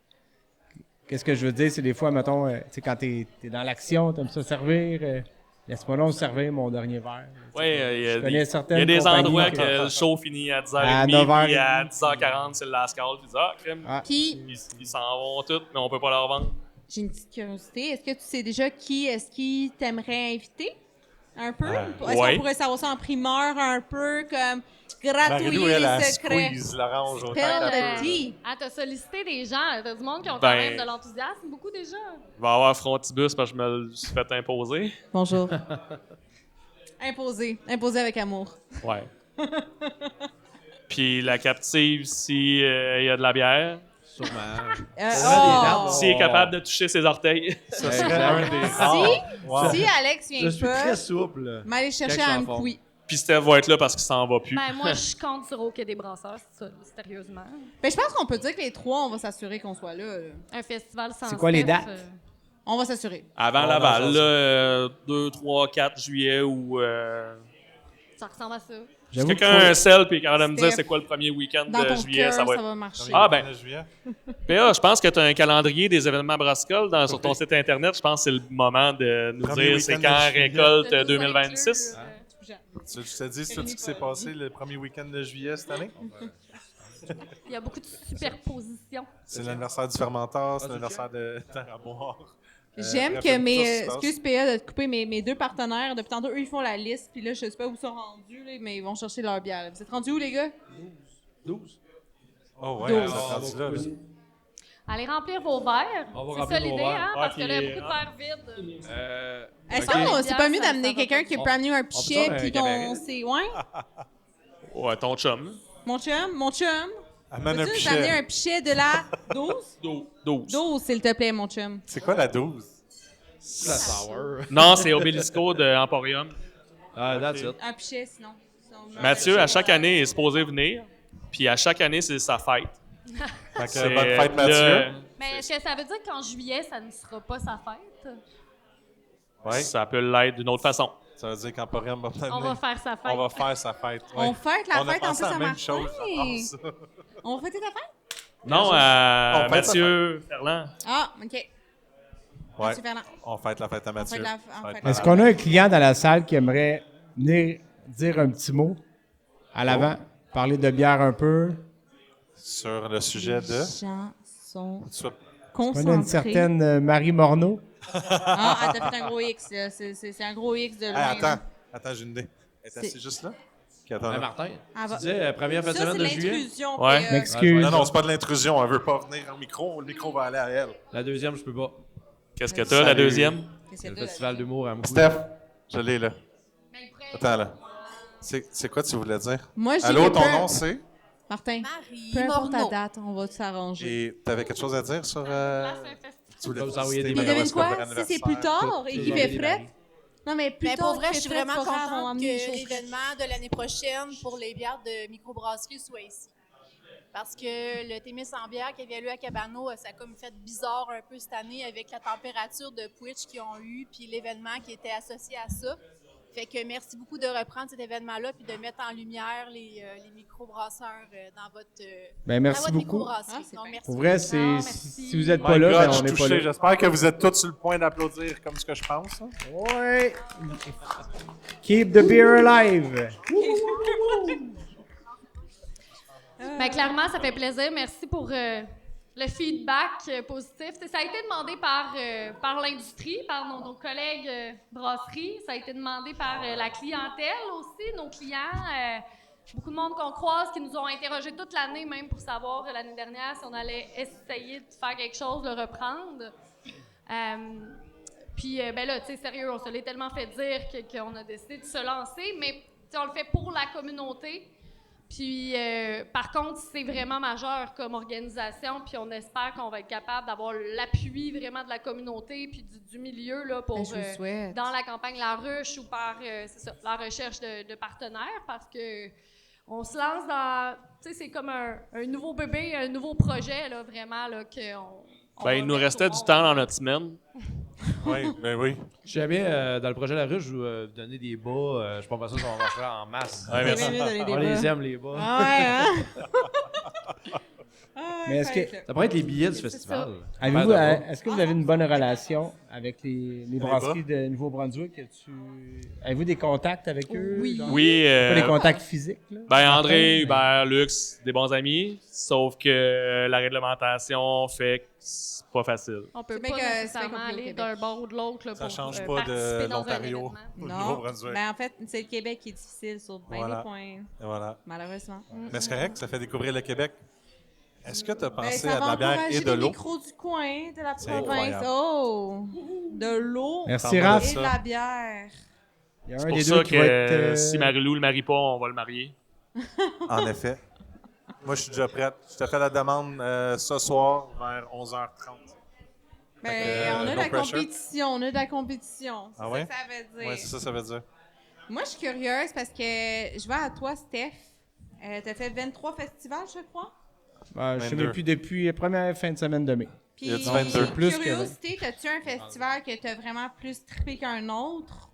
Qu'est-ce que je veux dire, c'est des fois, mettons, tu sais, quand t'es dans l'action, t'aimes ça servir, laisse-moi donc servir mon dernier verre. Oui, il y a connais des, certaines il y a des compagnies endroits que- que le show finit à 10h30, À 9h30. puis à 10h40, c'est le last call. Puis crème. Ah. Puis, Ils s'en vont tous, mais on peut pas leur vendre. j'ai une petite curiosité. Est-ce que tu sais déjà qui t'aimerait inviter? Un peu? Est-ce ouais. qu'on pourrait savoir ça en primeur un peu, comme Marie-Lou, gratouiller elle, les elle secrets? squeeze l'orange autant Spill qu'elle the peut. tea. T'as sollicité des gens, t'as du monde qui ont quand Ben- même de l'enthousiasme, beaucoup déjà. Il va y avoir Frontibus parce que je me le suis fait imposer. Bonjour. Imposer avec amour. Ouais. Puis la captive, si il y a de la bière, Oh! s'il est capable de toucher ses orteils. Ce serait un des rares. Wow. Si Alex Je vient suis pas, très souple. m'aller chercher Quand je suis un en forme. couille. Puis Steph va être là parce qu'il s'en va plus. Ben, moi, je compte sur OK des brasseurs, c'est ça, sérieusement. Ben, je pense qu'on peut dire que les trois, on va s'assurer qu'on soit là. Un festival sans C'est quoi les Steph, dates? On va s'assurer. Avant On Laval, en là, 2, 3, 4 juillet ou... ça ressemble à ça. si j'avoue quelqu'un qu'il a faut- un sel puis capable de me dire Steph, c'est quoi le premier week-end Dans de ton juillet, cœur, ça va être... marcher. Ah, ben. De juillet. PA, je pense que tu as un calendrier des événements brassicoles sur ton site internet. Je pense que c'est le moment de nous Premier dire c'est week-end de quand juillet. récolte De nous 2026. inclure, Tu te dis tout ce qui s'est passé le premier week-end de juillet cette année? il y a beaucoup de superpositions. C'est l'anniversaire du fermenteur, c'est l'anniversaire de Terre à boire. J'aime bref, que il y a mes. beaucoup de choses qui se Excuse PA de te couper, mes deux partenaires, depuis tantôt, eux, ils font la liste, puis là, je sais pas où ils sont rendus, là, mais ils vont chercher leur bière. Vous êtes rendus où, les gars? 12. Oh ouais, Douze. on s'est rendu là. là. Allez remplir vos verres. On va C'est remplir ça nos l'idée, verres. hein? Parce puis, que là, il y a beaucoup de verres vides. Est-ce Ok. que c'est pas mieux Ça d'amener va quelqu'un pas. qui peut amener un peut pichet, faire un puis cabaret. qu'on sait. Ouais? Ouais, ton chum. Mon chum. Amène un Peux-tu nous amener pichet. un pichet de la 12? 12. 12, s'il te plaît, mon chum. C'est quoi la 12? La sour. Non, c'est Obelisco de Emporium. Ah, that's it. Un pichet, sinon. Mathieu, à chaque année, est supposé venir. Puis à chaque année, c'est sa fête. Fait que, C'est bonne fête, Mathieu. Mais est-ce que ça veut dire qu'en juillet, ça ne sera pas sa fête? Ouais. Ça peut l'être d'une autre façon. Ça veut dire qu'Emporium va On m'amener. va faire sa fête. On va faire sa fête. On ouais. fête la On a fête en pensé plus à à la même Martin. chose. à part ça. On va fêter ta fête? Non, à On fête Mathieu Ferland. Ah, OK. Ouais. Mathieu Ferland. On fête la fête à Mathieu. fête la- Ça on va être fête malade. Est-ce qu'on a un client dans la salle qui aimerait venir dire un petit mot à l'avant, parler de bière un peu? Sur le sujet de. Les gens sont Soit- On a une concentrés. certaine Marie Morneau. Ah, t'as fait un gros X. Là. C'est un gros X de Hey, loin. attends, j'ai une idée. Elle est C'est- assise juste là? Ok, attends, là. Martin, Ah, va- tu disais première fin de Ça, c'est semaine de juillet. l'intrusion. Ouais. PA. M'excuse. Non, non, c'est pas de l'intrusion. Elle veut pas venir au micro. Le micro va aller à elle. La deuxième, je peux pas. Qu'est-ce que t'as, la Salut. deuxième? Qu'est-ce C'est que le t'as, festival d'humour à Moucou. Steph, je l'ai là. Mais il pourrait- Attends là. C'est quoi tu voulais dire? Moi, j'ai Allô, ton peu- nom c'est? Martin, Marie peu importe ta Morneau. date, on va s'arranger. Et t'avais quelque chose à dire sur. Là, c'est un festival. Tu voulais Je vais vous envoyer féliciter des Puis Madame devine Oscar pour quoi? Si c'est l'anniversaire. plus tard et qu'il fait fret. Non, mais plus Ben, tard. pour vrai, qu'il je suis fait fret, vraiment c'est pas grave, on va contente que amener des choses fraîches. l'événement de l'année prochaine pour les bières de microbrasserie soit ici. Parce que le Témis en bière qui avait lieu à Cabano, ça a comme fait bizarre un peu cette année avec la température de Twitch qu'ils ont eu puis l'événement qui était associé à ça. Fait que merci beaucoup de reprendre cet événement-là puis de mettre en lumière les microbrasseurs dans votre, Ben, dans merci votre beaucoup. microbrasserie. Ah, c'est Donc, bien. merci Pour vrai, Ah, merci. si vous n'êtes My pas là, God, ben, je on suis n'est pas touché. là. J'espère que vous êtes tous sur le point d'applaudir comme ce que je pense. hein. Ouais. Keep the beer alive. Ben, clairement, ça fait plaisir. Merci pour le feedback positif. Ça a été demandé par l'industrie, par nos collègues brasseries. Ça a été demandé par la clientèle aussi, nos clients. beaucoup de monde qu'on croise qui nous ont interrogés toute l'année, même pour savoir l'année dernière si on allait essayer de faire quelque chose, de reprendre. Puis, ben là, tu sais, sérieux, on se l'est tellement fait dire qu'on a décidé de se lancer, mais on le fait pour la communauté. Puis, par contre, c'est vraiment majeur comme organisation, puis on espère qu'on va être capable d'avoir l'appui vraiment de la communauté puis du milieu là, pour Je vous souhaite. dans la campagne La Ruche ou par c'est ça, la recherche de partenaires, parce que on se lance dans, tu sais, c'est comme un nouveau bébé, un nouveau projet, là, vraiment, là, qu'on Ben, il nous restait du temps dans notre semaine. Oui, ben oui. Si jamais, dans le projet La Ruche, je vous donner des bas, je suis pas sûr qu'on va faire en masse. Ouais, merci. On les aime, les bas. Ah ouais, hein? Mais est-ce que- Ça pourrait être les billets du C'est festival. Avez-vous, Ben, d'abord. est-ce que vous avez une bonne relation avec les brasseries de Nouveau-Brunswick? Avez-vous des contacts avec eux? Oui. genre? Oui, Pas des contacts physiques, là? ben André, Martin, Hubert, Lux, des bons amis, sauf que la réglementation fait que c'est pas facile. On peut C'est pas bien que- c'est nécessairement bien compliqué au aller Québec. d'un bord ou de l'autre là, Ça pour change pas participer de dans un l'Ontario événement. au Non. Nouveau-Brunswick. Ben, en fait, c'est le Québec qui est difficile sur bien Voilà. des points, Et voilà. malheureusement. Mais c'est correct, ça fait découvrir le Québec. Est-ce que tu as Ben, pensé ça à de va la bière encourager et de les l'eau? micros du coin, de la C'est province. incroyable. Oh! De l'eau Merci, Parle-moi de Raph. et ça. de la bière. Il y a C'est un pour des ça deux que qui va être... si Marie-Lou le marie pas, on va le marier. En effet. Moi, je suis déjà prête. Je te fais la demande ce soir vers 11h30. Ben, Fait que, on a de no la pressure. compétition, on a de la compétition. C'est Ah ça ouais? que ça veut dire. Oui, c'est ça veut dire. Moi, je suis curieuse parce que je vais à toi, Steph. T'as fait 23 festivals, je crois. Je sais 22. même plus depuis la première fin de semaine de mai. Puis, Il y a du 22. Plus que curiosité, t'as-tu un festival que t'as vraiment plus trippé qu'un autre?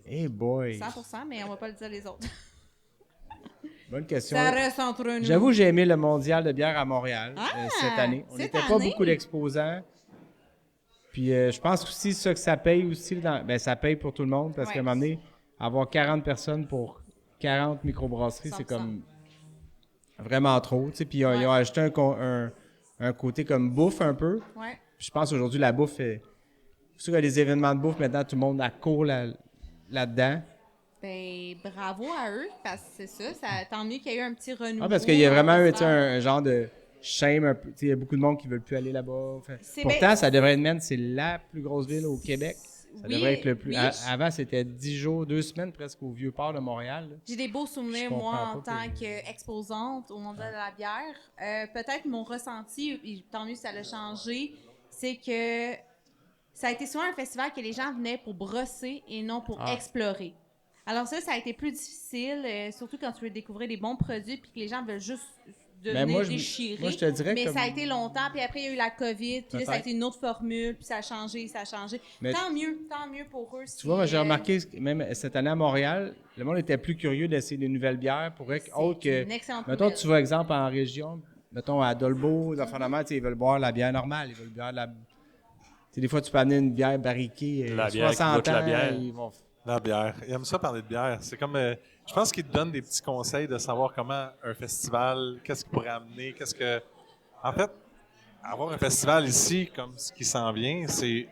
Hey boy! 100%, mais on va pas le dire les autres. Bonne question. Ça reste entre nous. J'avoue, j'ai aimé le mondial de bière à Montréal Ah, cette année. On cette n'était pas année? beaucoup d'exposants. Puis je pense aussi ça que ça paye aussi. Ça paye pour tout le monde parce Ouais. qu'à un moment donné, avoir 40 personnes pour 40 microbrasseries, c'est 100%. comme vraiment trop. Tu sais. Puis ils ont ajouté un côté comme bouffe un peu. Ouais. Puis je pense qu'aujourd'hui, la bouffe est. C'est sûr qu'il y a des événements de bouffe, maintenant tout le monde accourt là-dedans. Ben, bravo à eux, parce que c'est ça, tant mieux qu'il y ait eu un petit renouveau. Ah, parce qu'il y a vraiment eu tu sais, un... un genre de shame un peu. Tu sais, il y a beaucoup de monde qui veulent plus aller là-bas. Enfin, C'est pourtant, bien- ça devrait être même, c'est la plus grosse ville au Québec. Ça Oui, devrait être le plus. oui, Avant, c'était 10 jours, 2 semaines presque au Vieux-Port de Montréal. là. J'ai des beaux souvenirs, Je moi, comprends en pas tant qu'exposante au Mondial de la bière. Peut-être mon ressenti, et tant mieux si ça l'a changé, c'est que ça a été souvent un festival que les gens venaient pour brosser et non pour explorer. Alors ça a été plus difficile, surtout quand tu veux découvrir des bons produits puis que les gens veulent juste devenir moi, déchirés. moi, je te dirais mais que. ça a été longtemps, puis après, il y a eu la COVID, puis là, ça a Peut-être. été une autre formule, puis ça a changé. Mais- Tant mieux pour eux. Tu vois, moi, j'ai remarqué, même cette année à Montréal, le monde était plus curieux d'essayer des nouvelles bières pour autre que. une excellente Mettons, nouvelle. tu vas, exemple, en région, mettons à Dolbeau, dans Fondament, ils veulent boire la bière normale, ils veulent boire la. Tu sais, des fois, tu peux amener une bière barriquée, La bière qui 60 goûte ans, la bière. ils vont. La bière. Il aime ça parler de bière. C'est comme. Je pense qu'il te donne des petits conseils de savoir comment un festival, qu'est-ce qu'il pourrait amener, qu'est-ce que. En fait, avoir un festival ici, comme ce qui s'en vient, c'est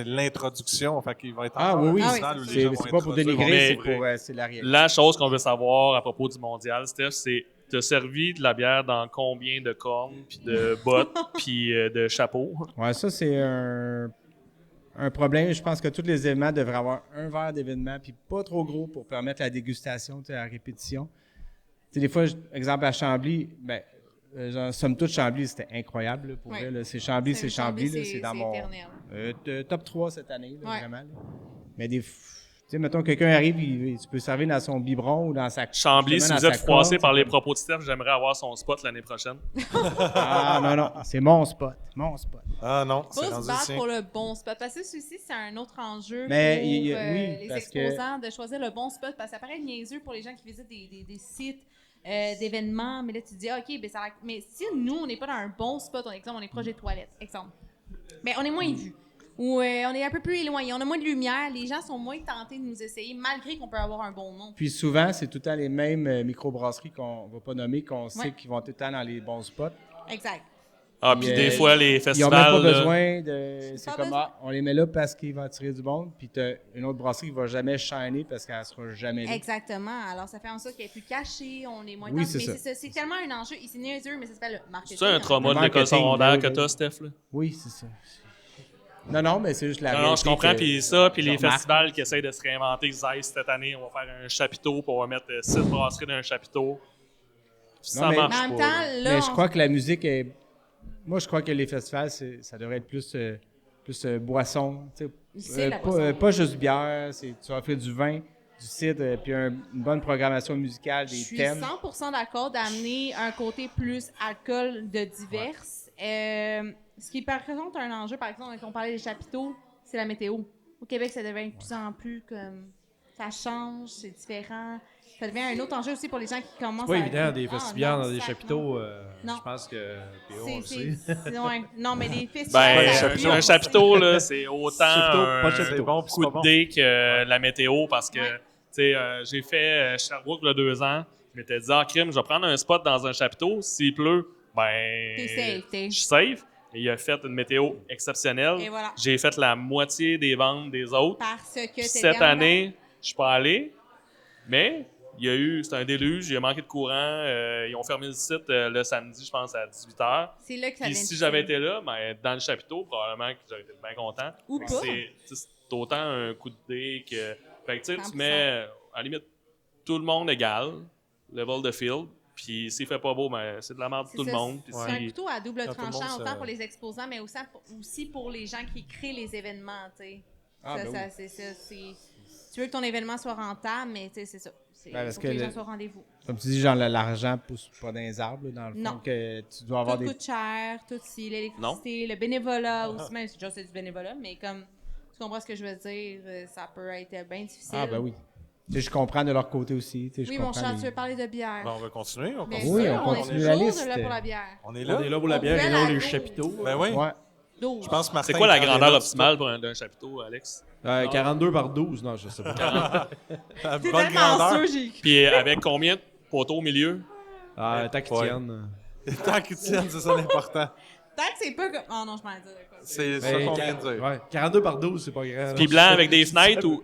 l'introduction. Fait qu'il va être Ah encore oui, un oui. festival où les gens C'est vont pas pour introduire, dénigrer, c'est vont pour. C'est la réalité. La chose qu'on veut savoir à propos du mondial, Steph, c'est t'as servi de la bière dans combien de cornes, puis de bottes, puis de chapeaux? Ouais, ça, c'est un problème. Je pense que tous les événements devraient avoir un verre d'événement, puis pas trop gros pour permettre la dégustation, tu sais, à répétition. Tu sais, des fois, exemple à Chambly, somme toute, Chambly, c'était incroyable, là, pour Ouais. vrai. Là. C'est Chambly, c'est Chambly. Là, c'est dans mon éternel. top 3 cette année, là, Ouais. vraiment. Là. Mais tu sais, mettons, quelqu'un arrive, tu peux servir dans son biberon ou dans sa... Chambly, si justement, vous dans êtes sa froissé corde, par c'est les comme- propos de Steph, j'aimerais avoir son spot l'année prochaine. Ah, non, c'est mon spot. Ah non, Faut c'est se rendu battre ici. pour le bon spot. Parce que celui-ci, c'est un autre enjeu Mais pour oui, les parce que- exposants de choisir le bon spot. Parce que ça paraît niaiseux pour les gens qui visitent des sites d'événements. Mais là, tu te dis, OK, ben, mais si nous, on n'est pas dans un bon spot, on est proche des toilettes, exemple, mais on est moins vus. Ou on est un peu plus éloigné, on a moins de lumière, les gens sont moins tentés de nous essayer, malgré qu'on peut avoir un bon nom. Puis souvent, c'est tout le temps les mêmes microbrasseries qu'on va pas nommer, qu'on sait Ouais. qu'ils vont tout le temps dans les bons spots. Exact. Ah, puis des fois, les Ils n'ont festivals. même pas là, besoin de. C'est Pas comme, besoin. on les met là parce qu'ils vont attirer du monde, puis t'as une autre brasserie qui va jamais shiner parce qu'elle sera jamais là. Exactement. Alors, ça fait en sorte qu'elle est plus cachée, on est moins Oui, intense. c'est Mais ça. c'est ça. C'est tellement un enjeu. C'est niaiseux, mais ça s'appelle le marketing. C'est un trauma de Le l'école marketing, secondaire oui, que oui. t'as, Steph? Là? Oui, c'est ça. Non, mais c'est juste la Non, réalité je comprends. que Puis ça, puis je les remarque. festivals qui essayent de se réinventer, ils disent, cette année, on va faire un chapiteau, puis on va mettre 6 brasseries dans un chapiteau. Ça mais- marche Mais en même pas. temps, là. là, Mais je crois que la musique est. Moi, je crois que les festivals, ça devrait être plus, boisson. Tu sais. C'est la boisson. Pas juste bière. Tu vas offrir du vin, du cidre, puis une bonne programmation musicale, je des suis thèmes. 100% d'accord d'amener un côté plus alcool de divers. Ce qui par contre un enjeu, par exemple, quand on parlait des chapiteaux, c'est la météo. Au Québec, ça devient de plus en plus comme ça change, c'est différent. Ça devient un autre enjeu aussi pour les gens qui commencent C'est pas à... évident, des Ah, festivals non, dans des sac, chapiteaux. Non. Je pense que PO, on le C'est, sait. ouais. Non, mais les festivals... Ben, ça chapiteau. un pue, chapiteau, là, c'est autant Chapiteau, pas de un chapiteau. C'est bon, puis c'est coup pas de bon. dé que la météo, parce que, Ouais. tu sais, j'ai fait Sherbrooke il y a 2 ans. Je m'étais dit, crime, je vais prendre un spot dans un chapiteau. S'il pleut, ben, T'es safe, je suis safe. Et il a fait une météo exceptionnelle. Et voilà. J'ai fait la moitié des ventes des autres. Parce que Puis t'étais cette en année, je suis pas allé, mais c'était un déluge, il a manqué de courant. Ils ont fermé le site le samedi, je pense, à 18h. C'est là que ça Puis vient si de j'avais tuer. été là, ben, dans le chapiteau, probablement que j'aurais été bien content. Ou Fait que pas. c'est autant un coup de dé que. Fait que tu sais, 100%. tu mets à la limite tout le monde égal, level de field. Puis s'il fait pas beau, ben, c'est de la merde pour C'est tout le ça, monde. Puis C'est un si- couteau à double Quand tout le tranchant, monde autant se- pour les exposants, mais aussi pour les gens qui créent les événements, tu sais. Ah, ben oui. C'est ça. Tu veux que ton événement soit rentable, mais tu sais, c'est ça. Il Ben, parce faut que que les le- gens soient au rendez-vous. Comme tu dis, genre, l'argent pousse pas dans les arbres, là, dans le fond, Non. que tu dois avoir Tout des... coûte cher, tout si, l'électricité, le bénévolat aussi, même si déjà c'est du bénévolat, mais comme tu comprends ce que je veux dire, ça peut être bien difficile. Ah, ben oui. Tu sais, je comprends de leur côté aussi. Tu sais, je Oui, mon comprends chat, les- tu veux parler de bière. Bon, on va continuer. On Bien continue. Oui, sûr, on est continue toujours la liste. là pour la bière. On est là. On est là pour la On bière pouvait et non la les douze. chapiteaux. Ben oui. Ouais. 12. Je pense que Martin, C'est quoi la quand il est grandeur là, optimale d'un chapiteau, Alex? 42 par 12, non, je sais pas. la C'est bonne tellement grandeur. sûr, j'ai Puis avec combien de poteaux au milieu? Tant qu'ils Ouais. tiennent. Tant qu'ils tiennent, c'est ça l'important. Tant que c'est pas comme. Oh non, je m'en dis quoi. C'est ça qu'on vient de dire. Ouais, 42 par 12, c'est pas grand. Puis blanc avec des fenêtres ou.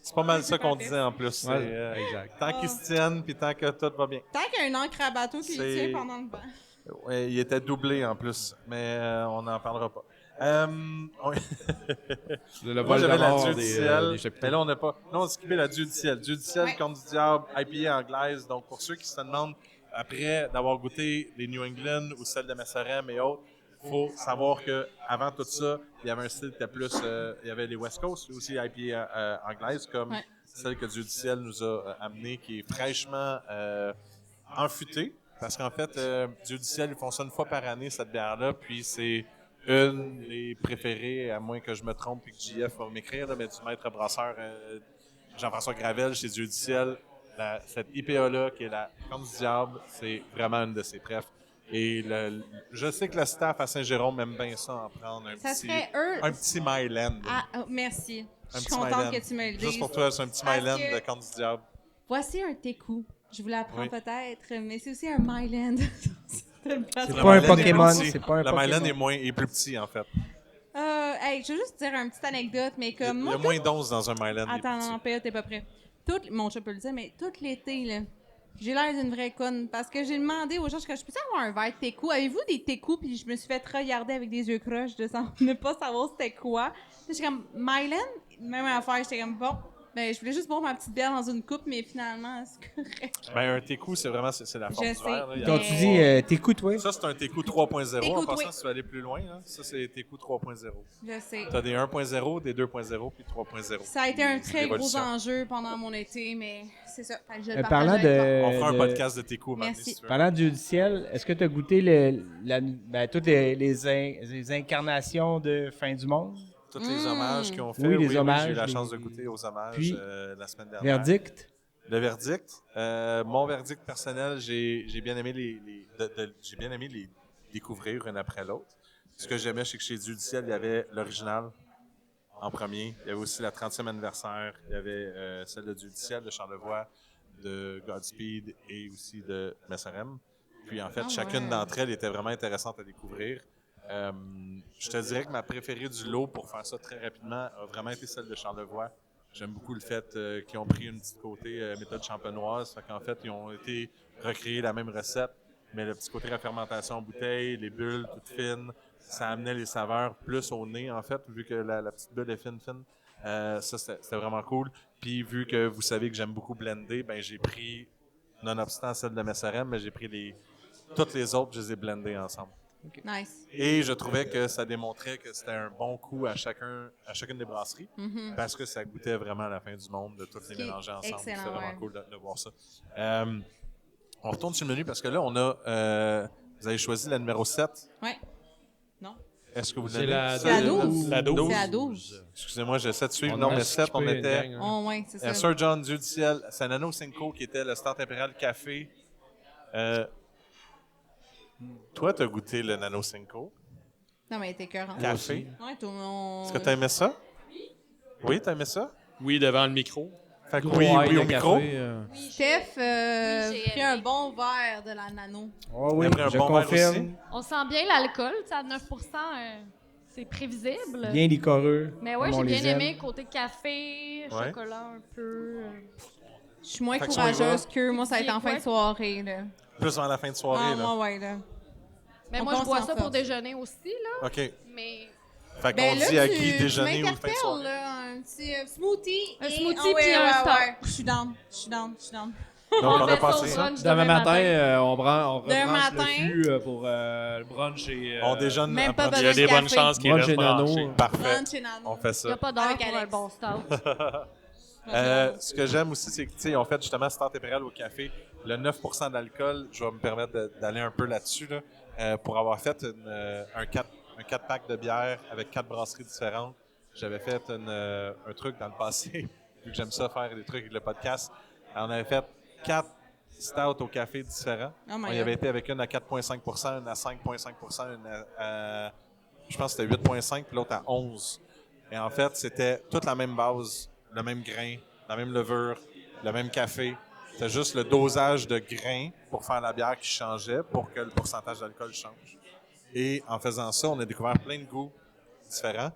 C'est pas mal ça qu'on disait en plus. C'est, Ouais, exact. tant qu'ils se tiennent, puis tant que tout va bien. Tant qu'il y a un encre à bateau qui le C'est- tient pendant le vent. Ouais, il était doublé en plus, mais on n'en parlera pas. On- Le Moi, vol j'avais la d'abord Dieu du ciel, des chapiteaux. mais là, on n'a pas... Là, on a skippé la Dieu du ciel. Dieu du ciel, Ouais. comme du diable, IPA anglaise. Donc, pour ceux qui se demandent, après d'avoir goûté les New England ou celles de Messerem et autres, il faut savoir que avant tout ça, il y avait un style qui était plus... il y avait les West Coast, aussi IPA anglaise, comme Ouais. celle que Dieu du ciel nous a amenée, qui est fraîchement enfûtée. Parce qu'en fait, Dieu du ciel, ils font ça une fois par année, cette bière-là, puis c'est une des préférées, à moins que je me trompe et que JF va m'écrire, là, mais du maître brasseur Jean-François Gravel chez Dieu du ciel. Cette IPA-là, qui est la Corne du Diable, c'est vraiment une de ses préf. Et je sais que le staff à Saint-Jérôme aime bien ça, en prendre Ça serait eux. un petit Myland. Ah, oh, merci. Je Un suis petit contente Myland. que tu me le dises. Juste pour toi, c'est un petit Parce Myland que- de Corne du Diable. Voici un Teku. Je vous l'apprends Oui. peut-être, mais c'est aussi un Myland. C'est une place- C'est Le pas un Myland est Pokémon, plus petit. c'est pas un Le Myland Pokémon. est plus petit, en fait. Hey, je veux juste dire une petite anecdote, mais Il comme y moi. a moins d'11 dans un Myland. il est Attends, plus non, petit. PA, t'es pas prêt. Mon chat peut le dire, mais tout l'été, là, j'ai l'air d'une vraie conne parce que j'ai demandé aux gens, je peux avoir un verre de Teku? Avez-vous des Teku? Puis je me suis fait regarder avec des yeux croches de ne pas savoir c'était quoi. J'étais comme, Mylan? Même affaire, j'étais comme, bon, ben, je voulais juste boire ma petite bière dans une coupe, mais finalement, c'est correct. Ben, un Teku, c'est vraiment c'est la forme Je du sais. verre. Là. Il y a- Quand tu dis, t'écoutes, oui? Ça, c'est un Teku 3.0. En Écoute, passant, oui. si tu veux aller plus loin, là, ça, c'est Teku 3.0. Je sais. Tu as des 1.0, des 2.0 puis 3.0. Ça a été un C'est très gros l'évolution. enjeu pendant mon été, mais c'est ça. Fait que je le Parlant partage avec toi. On fera un de- podcast de Teku, maintenant, Merci. si tu veux. Parlant du ciel, est-ce que tu as goûté toutes les incarnations de Fin du Monde? Tous les hommages qu'ils ont fait. Oui, les hommages, J'ai eu la les- chance de goûter aux hommages Puis, la semaine dernière. Verdict? Le verdict. Mon verdict personnel, j'ai bien aimé j'ai bien aimé les découvrir une après l'autre. Ce que j'aimais, c'est que chez Dieu du ciel, il y avait l'original en premier. Il y avait aussi la 30e anniversaire. Il y avait celle de Dieu du ciel, de Charlevoix, de Godspeed et aussi de Messerem. Puis en fait, Ah chacune ouais. d'entre elles était vraiment intéressante à découvrir. Je te dirais que ma préférée du lot, pour faire ça très rapidement, a vraiment été celle de Charlevoix. J'aime beaucoup le fait qu'ils ont pris une petite côté méthode champenoise. Fait qu'en fait, ils ont été recréer la même recette, mais le petit côté fermentation en bouteille, les bulles toutes fines, ça amenait les saveurs plus au nez, en fait, vu que la petite bulle est fine. Ça, c'était vraiment cool. Puis vu que vous savez que j'aime beaucoup blender, ben j'ai pris, nonobstant celle de Messerem, mais j'ai pris toutes les autres, je les ai blendées ensemble. Nice. Et je trouvais que ça démontrait que c'était un bon coup à chacune des brasseries, parce que ça goûtait vraiment à la fin du monde de toutes les Qui est mélanger ensemble. excellent, C'était vraiment ouais. cool de voir ça. On retourne sur le menu parce que là, on a. Vous avez choisi la numéro 7. Ouais. Non. Est-ce que vous C'est l'avez? la C'est à 12. La 12. C'est à 12. Excusez-moi, j'essaie de suivre. On Non, a mais 7, on skippé une était. gang, hein. Oh, ouais, c'est ça. Sir John, Dieu du ciel, Sanano Cinco, qui était le Start Impérial Café. Toi, tu as goûté le Nano Cinco Non, mais t'es écœurant. Café. Ouais, tout le monde. Est-ce que tu as aimé ça? Oui, tu as aimé ça? Oui, devant le micro. Fait que Gros oui, high oui de au micro. café, Steph, Oui, j'ai pris un aimé. bon verre de la nano. Oh oui, Il a pris un je bon verre confirme. aussi. On sent bien l'alcool, tu sais, à 9 c'est prévisible. Bien licoreux. Mais ouais, comme j'ai on bien les aimé aime. côté café, Ouais. chocolat un peu. Je suis moins Fait que si on y courageuse va. que moi, ça va être en Quoi? fin de soirée, là. Plus vers la fin de soirée, Ah, là. moi, ouais, là. Mais On moi, je bois pense ça en pour force. déjeuner aussi, là. OK. Fait Mais qu'on Ben là, dit à tu- qui tu déjeuner ou fin de m'interpelles, soirée. là, un petit smoothie. Un et- smoothie ah ouais, puis un ouais, stout. ouais. Je suis down. Donc, on a fait ça passé au ça. brunch Demain matin, on rebranche matin. le fût pour le brunch et... On déjeune Même pas après- Il y a des Café. bonnes chances qu'il Brunch reste et nano. branché. Parfait. Lunch et nano. On fait Il ça. n'y a pas d'heure Avec pour un Alex. bon stout. Ce que j'aime aussi, c'est que, tu sais, ils ont fait justement Start Impérial au café. Le 9% d'alcool, je vais me permettre d'aller un peu là-dessus, là, pour avoir fait un 4-pack de bière avec 4 brasseries différentes. J'avais fait un truc dans le passé, vu que j'aime ça faire des trucs avec le podcast. On avait fait 4 stouts au café différents. Oh my On y God. avait été avec une à 4,5%, une à 5,5%, une à je pense que c'était 8,5%, puis l'autre à 11%. Et en fait, c'était toute la même base, le même grain, la même levure, le même café. C'était juste le dosage de grains pour faire la bière qui changeait pour que le pourcentage d'alcool change. Et en faisant ça, on a découvert plein de goûts différents.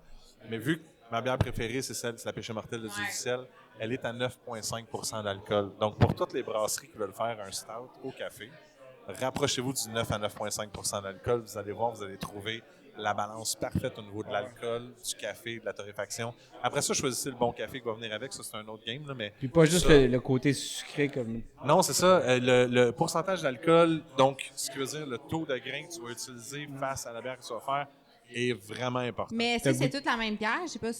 Mais vu que ma bière préférée, c'est la Péché Mortel de Dieu du ciel, elle est à 9,5% d'alcool. Donc, pour toutes les brasseries qui veulent faire un stout au café, rapprochez-vous du 9 à 9,5% d'alcool. Vous allez voir, vous allez trouver la balance parfaite au niveau de l'alcool, du café, de la torréfaction. Après ça, choisissez le bon café qui va venir avec. Ça, c'est un autre game. Là, mais Puis pas juste ça- le côté sucré comme. Non, c'est ça. Le pourcentage d'alcool, donc ce qui veut dire le taux de grain que tu vas utiliser face à la bière que tu vas faire, est vraiment important. Mais est-ce que c'est toute la même bière? Je sais pas.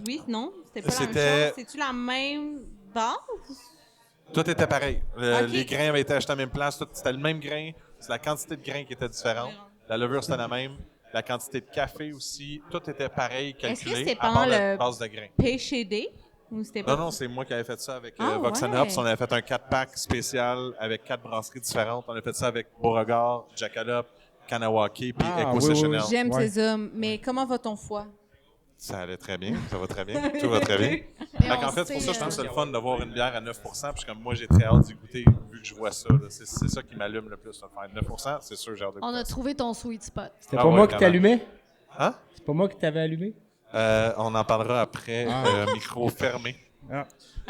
Oui, non? C'était pas la C'était- même chose? C'est-tu la même base? Tout était pareil. Ok. Les grains avaient été achetés à la même place. C'était le même grain. C'est la quantité de grains qui était différente. La levure, c'était la même. La quantité de café aussi. Tout était pareil, Est-ce que calculé, c'était à part pendant la le- base de grains. PCD? Ou c'était pas? Non, c'est moi qui avais fait ça avec Ah, Vox and ouais. Hops. On avait fait un 4-pack spécial avec 4 brasseries différentes. On a fait ça avec Beauregard, Jackalope, Kanawaki puis Ah, Eco oui, Sessional. oui. J'aime Ouais. ces hommes, mais comment va ton foie? Ça allait très bien. Ça va très bien. Tout va très bien. Mais Fait on qu'en fait, c'est pour ça que je sait, trouve ça le fun d'avoir une bière à 9%. Puis comme moi, j'ai très hâte d'y goûter vu que je vois ça. Là. C'est ça qui m'allume le plus. Là. Faire 9%, c'est sûr, j'ai hâte de on goûter a ça. trouvé ton sweet spot. C'était Ah pas ouais, moi qui vraiment. t'allumais? Hein? C'est pas moi qui t'avais allumé? On en parlera après, micro fermé. Ah.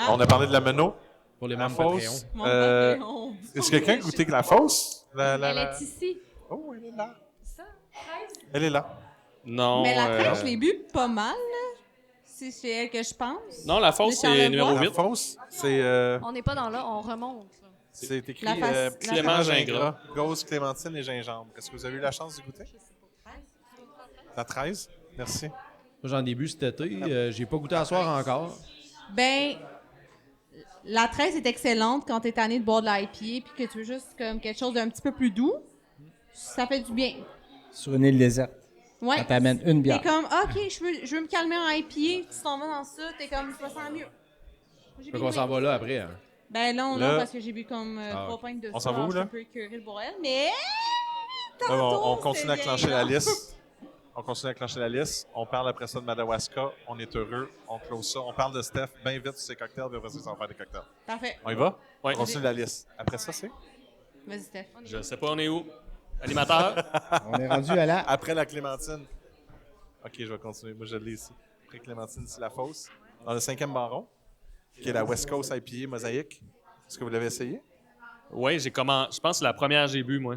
On a parlé de la Meno, Pour les la membres Patreon. fausse. Mon Patreon. Est-ce que quelqu'un a goûté que la fausse? Elle est ici. Oh, elle est là. Ça, 13? Elle est là. Non. Mais la crème, je l'ai bu pas mal, là. C'est chez elle que je pense. Non, la fausse, De Charlevoix. c'est numéro La 8. fausse, c'est On n'est pas dans là, on remonte. là. c'est écrit La face- la Clément fromage Gingras. Gauze, clémentine et gingembre. Est-ce que vous avez eu la chance d'y goûter? La 13? Merci. Moi, j'en ai bu cet été. J'ai pas goûté à soir encore. Ben, la 13 est excellente quand t'es tanné de boire de l'IPA puis que tu veux juste comme quelque chose d'un petit peu plus doux. Ça fait du bien. Sur une île déserte. Ouais. Quand t'amènes une T'es bière. comme, OK, je veux me calmer en IPA, tu t'en vas dans ça, t'es comme, je me sens mieux. J'ai Fait bu qu'on une s'en va là après. Hein. Ben non, Là- non, parce que j'ai bu comme Ah, 3 pintes de On s'en va où, alors je là? suis un peu écœurée le bordel, mais... Là, on Tantôt, continue à c'est clencher bien, la là. liste. On continue à clencher la liste. On parle après ça de Madawaska. On est heureux. On close ça. On parle de Steph bien vite sur ses cocktails. Puis après ça, on va faire des cocktails. Parfait. On y va? Ouais. On continue la liste. Après ça, c'est? Vas-y, Steph. Je sais pas, on est où? Animateur? On est rendu à la... Après la Clémentine. OK, je vais continuer. Moi, je l'ai ici. Après Clémentine, c'est la fosse. Dans le 5e baron, qui est la West Coast IPA Mosaïque. Est-ce que vous l'avez essayé? Oui, je pense que c'est la première que j'ai bu, moi.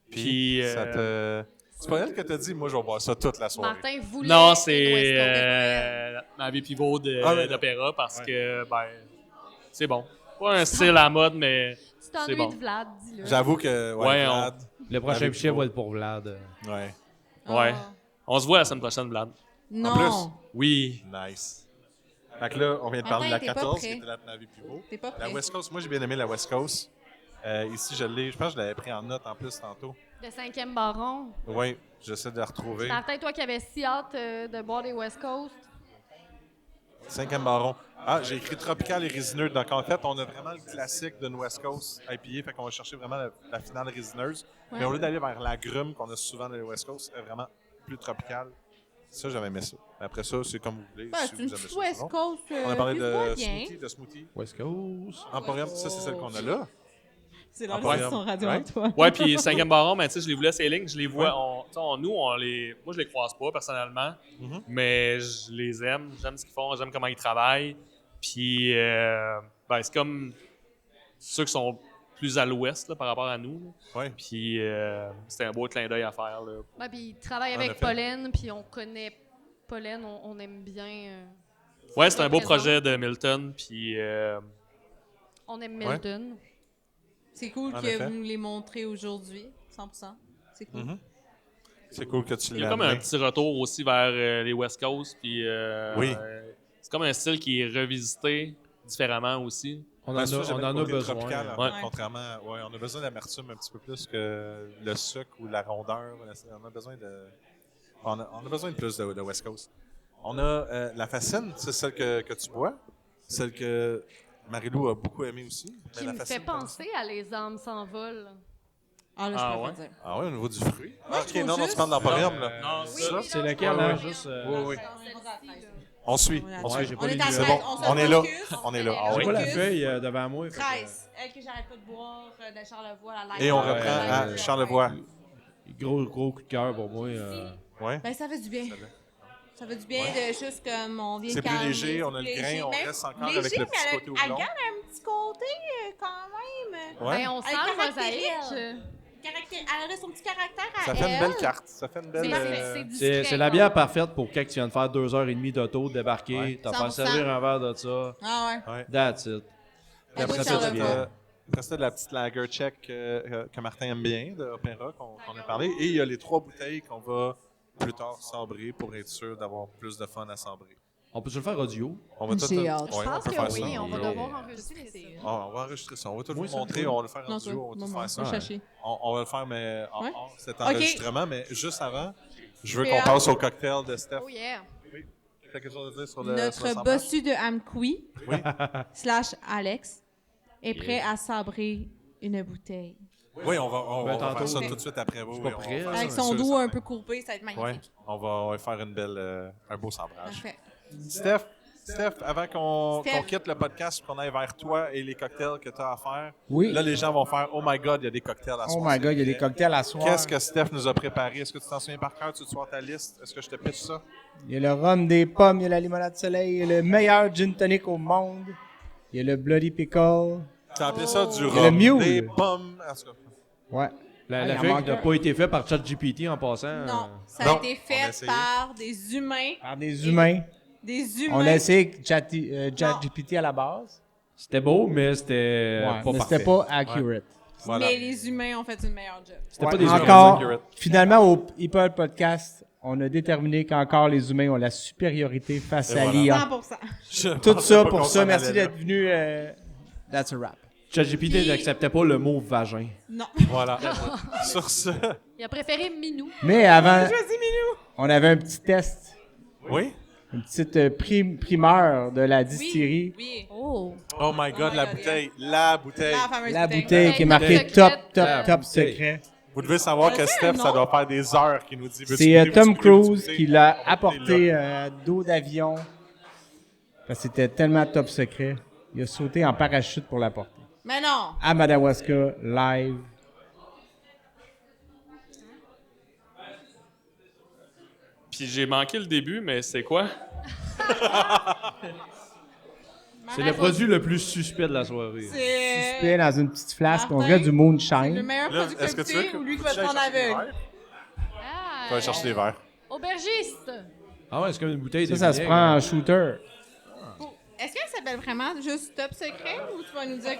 Puis, Ça te... C'est pas elle que t'as dit, moi, je vais boire ça toute la soirée. Martin voulait. non, une c'est West Coast. ma vie pivot mais- d'opéra parce que, ben, c'est bon. Pas un style à mode, mais Tu c'est t'ennuies bon. de Vlad, dis-le. J'avoue que... Ouais, Vlad, Le prochain Avec pichet vous. va être pour Vlad. Ouais. Ouais. Ah. On se voit la semaine prochaine, Vlad. Non. Oui. Nice. Fait que là, on vient de parler de la Attends, t'es pas 14, prêt. qui était la Navy Pivot. T'es pas La prêt. West Coast, moi, j'ai bien aimé la West Coast. Ici, je pense que je l'avais pris en note en plus tantôt. Le 5e baron. Oui, j'essaie de la retrouver. Martin, toi qui avais si hâte de boire des West Coast. 5e baron. Ah, j'ai écrit tropical et résineux. Donc, en fait, on a vraiment le classique d'une West Coast IPA. Fait qu'on va chercher vraiment la finale résineuse. Mais au lieu d'aller vers la grume qu'on a souvent dans les West Coast, est vraiment plus tropicale. Ça, j'avais aimé ça. Après ça, c'est comme vous voulez. Ben, si c'est vous une aimez petite ça, West sinon. Coast. On a parlé qui se boit bien. de smoothie. West Coast. Emporium, ça, c'est celle qu'on a là. C'est l'enregistrement radio Right? Antoine. Ouais, puis 5e baron, mais tu sais, je les voulais ces lignes, je les vois. Moi, je les croise pas personnellement, Mhm. mais je les aime. J'aime ce qu'ils font, j'aime comment ils travaillent. Puis, ben, c'est comme ceux qui sont plus à l'ouest là, par rapport à nous. Là. Ouais. Puis, c'était un beau clin d'œil à faire. Là. Ouais, puis il travaille En avec effet. Pollen, puis on connaît Pollen, on aime bien. Ouais, c'est un beau représente. projet de Milton. Puis, On aime Milton. C'est cool En que effet. vous nous les montrez aujourd'hui. 100%. C'est cool. Mhm. C'est cool que tu il y l'aies a comme un amené. petit retour aussi vers les West Coast. Puis, Oui. c'est comme un style qui est revisité différemment aussi. On en Ben, a, ça, on j'aimais en le a côté besoin. tropical, en Ouais. fait, contrairement, ouais, on a besoin d'amertume un petit peu plus que le sucre ou la rondeur. On a besoin on a besoin de plus de West Coast. On a la Fascine, c'est celle que tu bois, celle que Marie-Lou a beaucoup aimée aussi. Mais Qui la me Fascine, fait penser à Les âmes s'envolent. Ah, là, je Ah, peux ouais? pas dire. Ah oui, au niveau du fruit. Moi, Ah, je ok, trouve non, tu juste- parles d'Emporium, là. Non, Ça? C'est lequel, Ouais, hein? ouais. Juste, Oui, oui. Celle-ci, là. On suit. On est On à suit. j'ai On pas est les à liens. C'est 13, bon, on se on est là. focus, On est là. fait Ah j'ai oui. pas la focus. feuille devant moi. fait que- 13. Que j'arrête pas de boire de Charlevoix à la Et on live. reprend à Ouais. Charlevoix. Gros coup de cœur pour moi. Ouais. Ben, ça fait du bien. Ça fait du bien de juste comme on vient C'est plus calmer, léger, on a c'est le plus grain, léger. on Même reste encore léger, avec le mais petit elle- côté Elle houblon. garde un petit côté quand même. Ouais. Ben, on sent Elle le caractérise. mosaïque. Elle a son petit caractère à Ça fait une elle. belle carte. Ça fait une belle. C'est discret. C'est la bière parfaite pour quand tu viens de faire 2h30 d'auto, débarquer, Ouais. t'as fait 100%. servir un verre de ça. Ah ouais. Ouais. That's it. Elle Après goûte ça, Charlevoix. après ça, de la petite lager check que Martin aime bien, de Opéra, qu'on a parlé. Et il y a les 3 bouteilles qu'on va plus tard sabrer pour être sûr d'avoir plus de fun à sabrer. On peut se le faire audio? On va tout. J'ai hâte. Je Ouais, on pense peut que faire oui, ça. on va Ouais. devoir enregistrer ça. On va enregistrer ça. On va tout Oui, vous ça, montrer. oui. On va le faire en Non, duo. On va tout moi, faire ça. moi, chercher. On va le faire, mais en Ouais. hors cet Ok. enregistrement. Mais juste avant, je veux Fais qu'on un. passe au cocktail de Steph. Oh yeah! T'as quelque chose à dire sur le Notre assemblage? bossu de Amqui Oui. / Alex est prêt à sabrer une bouteille. Oui, on va Ben, faire tantôt. ça tout de suite après. Oui, Je suis oui, pas on va prêt, faire là. ça, Avec son sûr, dos certain. un peu courbé, ça va être Ouais, magnifique. on va faire un beau sambrage. Parfait. Steph, avant qu'on Steph. quitte le podcast et qu'on aille vers toi et les cocktails que tu as à faire, Oui. là, les gens vont faire « Oh my God, il y a des cocktails à Oh soir. my God, il y a des cocktails à soir. Qu'est-ce que Steph nous a préparé? Est-ce que tu t'en souviens par cœur? Tu veux voir ta liste? Est-ce que je te pitch ça? Il y a le rhum des pommes, il y a la limonade soleil, il y a le meilleur gin tonic au monde. Il y a le Bloody Pickle. Tu as appelé ça du Il y a rhum, le mule. des pommes... En tout cas, Ouais. La il en feuille manque n'a un. pas été faite par ChatGPT en passant. Non, ça Non, a été on a fait essayé. par des humains. Par des humains. Des humains. On l'a essayé avec ChatGPT à la base. C'était beau, mais c'était Ouais, pas mais parfait. c'était pas accurate. voilà. Mais les humains ont fait une meilleure job. C'était Ouais, pas des encore, accurate. finalement, au Hippo Podcast, on a déterminé qu'encore les humains ont la supériorité face Et à voilà. l'IA. 100%. Je Tout pensais ça pas pour qu'on ça. s'en Merci allait là. d'être venu. That's a wrap. ChatGPT Puis- n'acceptait pas le mot vagin. Non. Voilà. Sur ce... Il a préféré Minou. Mais avant, on avait un petit test, Oui? une petite primeur de la distillerie. Oui. Oh! Oh my God, my la God, bouteille. La bouteille. La fameuse La bouteille. bouteille qui est Top marquée secret. top bouteille. secret. Vous devez savoir que Steph, ça non? doit faire des heures qu'il nous dit. Veux-tu C'est goûter, Tom veux-tu goûter, veux-tu Cruise goûter? qui l'a On va goûter apporté là. d'eau d'avion. Parce que c'était tellement top secret. Il a sauté en parachute pour l'apporter. Mais non! à Madawaska, live. Puis j'ai manqué le début, mais c'est quoi? C'est le produit le plus suspect de la soirée. C'est Suspect dans une petite flasque, on Martin, dirait du le moonshine. meilleur Là, produit est-ce que que tu veux tu que ou lui qui va te j'aille prendre chercher des aveugle? verres? Ah, Je vais aller chercher des verres. Aubergiste. Ah ouais, c'est comme une bouteille de Ça se vinaigre. prend en shooter. Est-ce qu'elle s'appelle vraiment juste Top Secret ou tu vas nous dire...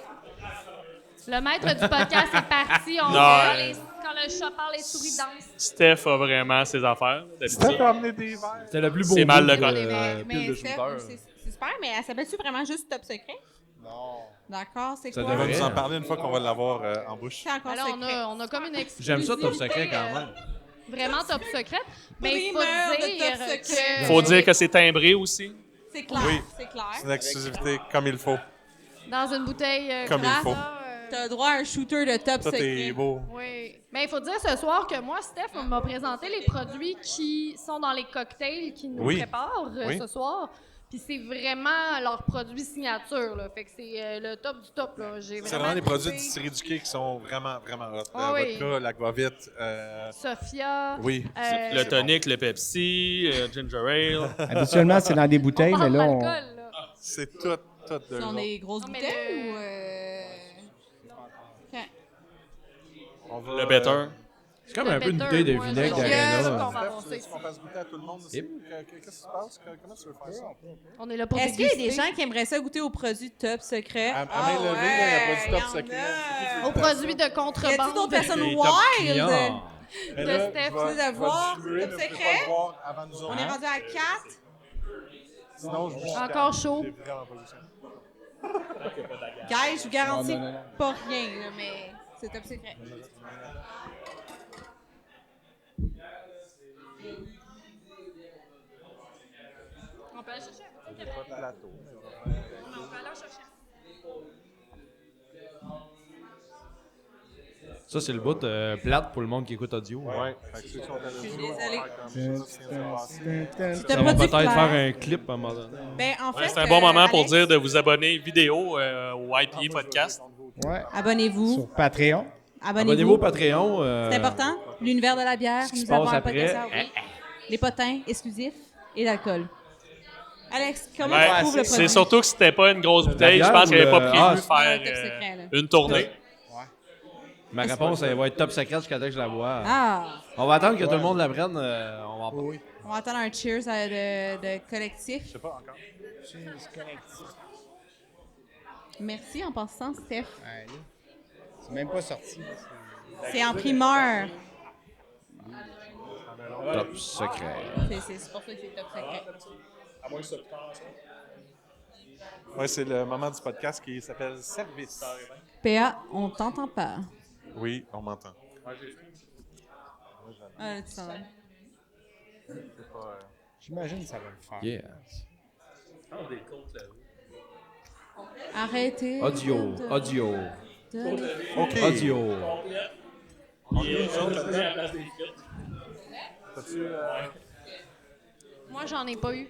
Le maître du podcast est parti. On Non, voit quand le chat parle, les souris dansent. Steph a vraiment ses affaires, Steph d'habitude. a amené des verres. C'était le plus beau C'est mal move, le cas. Mais pile de Steph, shooter. c'est super, mais elle s'appelle-tu vraiment juste Top Secret? Non. D'accord, c'est Ça quoi? On va devrait. nous en parler une fois qu'on va l'avoir en bouche. C'est encore Alors, secret. on a comme une exclusivité. J'aime ça, top secret, quand même. Vraiment top secret. Mais il faut Primeur de dire Top Secret. que... Faut dire que c'est timbré aussi. C'est clair, Oui. c'est clair. C'est une exclusivité comme il faut. Dans une bouteille Comme il grasse, faut. là, T'as le droit à un shooter de Top Tout Secret. est beau. Oui. Mais il faut dire ce soir que moi, Steph m'a présenté les produits qui sont dans les cocktails qu'ils nous Oui. préparent Oui. ce soir. Puis c'est vraiment leur produit signature. Là. Fait que c'est le top du top. Là. J'ai C'est vraiment des produits trippé. de distillerie du quai qui sont vraiment, vraiment hot. Ah oui. Vodka, l'Aquavit. Sophia. Oui. Le tonic, le Pepsi, ginger ale. Habituellement, c'est dans des bouteilles, On mais parle là, on... d'alcool, là. C'est tout de Ce sont l'autre. des grosses Non, mais bouteilles le- ou... OK. On va, Le better. C'est comme Le un peu une better, bouteille de moi, vinaigre je- d'Arena. Yes, là. qu'on va avancer. Est-ce qu'on fasse goûter à tout le monde aussi? Yep. Qu'est-ce qui se passe? Comment tu veux faire ça? On est là pour Est-ce qu'il y a des déguster. gens qui aimeraient ça goûter aux produits Top Secret? À main levée, là, il y a pas du Top y en Secret. a. Aux produits de Y a-t-il contrebande. d'autres personnes Les top wild? clients. Mais De là, Steph. je vais- Tu veux je vais voir? diluer, Top mais je peux secret? pas le boire avant nous autres. On est rendu à 4. Sinon, je vous Encore chicane. chaud. J'ai vraiment pas goûté. Guys, je vous garantis Non. pas rien, là, mais c'est Top Secret. On peut aller chercher un petit peu. Plateau. On peut aller en chercher. Ça, c'est le bout plate pour le monde qui écoute audio. Ouais. Fait que ceux qui sont à l'audio, suis on va désolée. faire comme ça, ça vient de se passer. C'est Ça un va produit peut-être clair. faire un clip à un moment donné. Ben, en fait, C'est un bon moment pour Alex, dire de vous abonner vidéo au IPA Podcast. Ouais. Abonnez-vous. Sur Patreon. Abonnez-vous au Patreon. C'est important. L'univers de la bière. ce qui se Nous avons passe un après. podcast, oui. Les potins exclusifs et l'alcool. Alex, comment Ouais, tu trouves le produit? c'est surtout que c'était pas une grosse bouteille. Je bière pense ou qu'il n'avait pas le- prévu ah, de faire Top secret, là. une tournée. Ma réponse, elle va être top secret jusqu'à temps que je la bois. Ah! On va attendre que tout le monde la prenne. On va en parler. On va attendre un cheers de collectif. Je sais pas encore. Merci en passant, Steph. Ouais, là, c'est même pas sorti. C'est en primeur. Top secret. C'est pour ça que c'est Top Secret. Ouais, c'est le moment du podcast qui s'appelle Service. PA, on t'entend pas. Oui, on m'entend. Ah, là, tu t'en vas. J'imagine que ça va le faire. Yeah. Arrêtez. Audio. Audio. OK. Audio. Moi, j'en ai pas eu.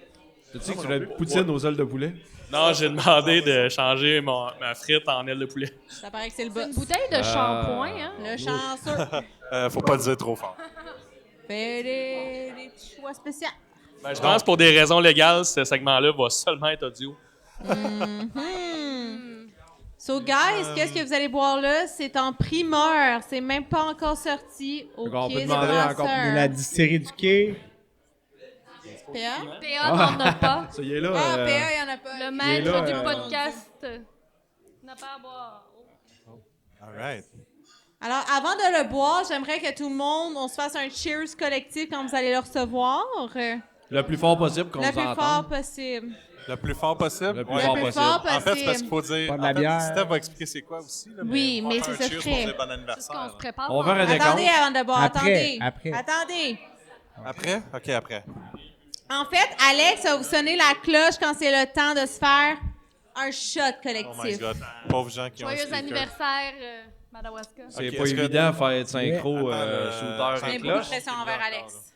Tu sais que tu voulais une poutine aux ailes de poulet? Non, j'ai demandé de changer ma frite en aile de poulet. Ça paraît que c'est le C'est une boss. bouteille de shampoing, hein? Le chanceux. Faut pas le dire trop fort. Fait des petits choix spéciaux. Ben, je pense pour des raisons légales, ce segment-là va seulement être audio. So, guys, qu'est-ce que vous allez boire là? C'est en primeur. C'est même pas encore sorti au Donc, on peut Kiss demander encore Brasseur. De la distillerie du quai. PA? PA n'en a pas. Ça y est là. Ah, PA, il y en a pas. Le maître là, du euh, podcast n'a pas à boire. All right. Alors, avant de le boire, j'aimerais que tout le monde, on se fasse un cheers collectif quand vous allez le recevoir. Le plus fort possible qu'on Le vous plus entende. fort possible. Le plus fort possible. Le plus Ouais. fort Le plus possible. fort En fait, c'est parce possible. qu'il faut dire. Pas de En la fait, bière. Steph va expliquer c'est quoi aussi. Là, Oui, on va mais faire c'est un cheers secret. pour dire bon C'est ce qu'on anniversaire. se prépare. On va faire un décompte. Attendez avant de boire. Après, Attendez. après. Attendez. Après? OK, après. En fait, Alex va vous sonner la cloche quand c'est le temps de se faire un shot Oh my collectif. God. Pauvres gens qui ont un Joyeux speaker. anniversaire, Madawaska. C'est Ok, pas est-ce que- évident de faire être synchro Attends, shooter Je mets et beaucoup de cloche. pression envers Alex.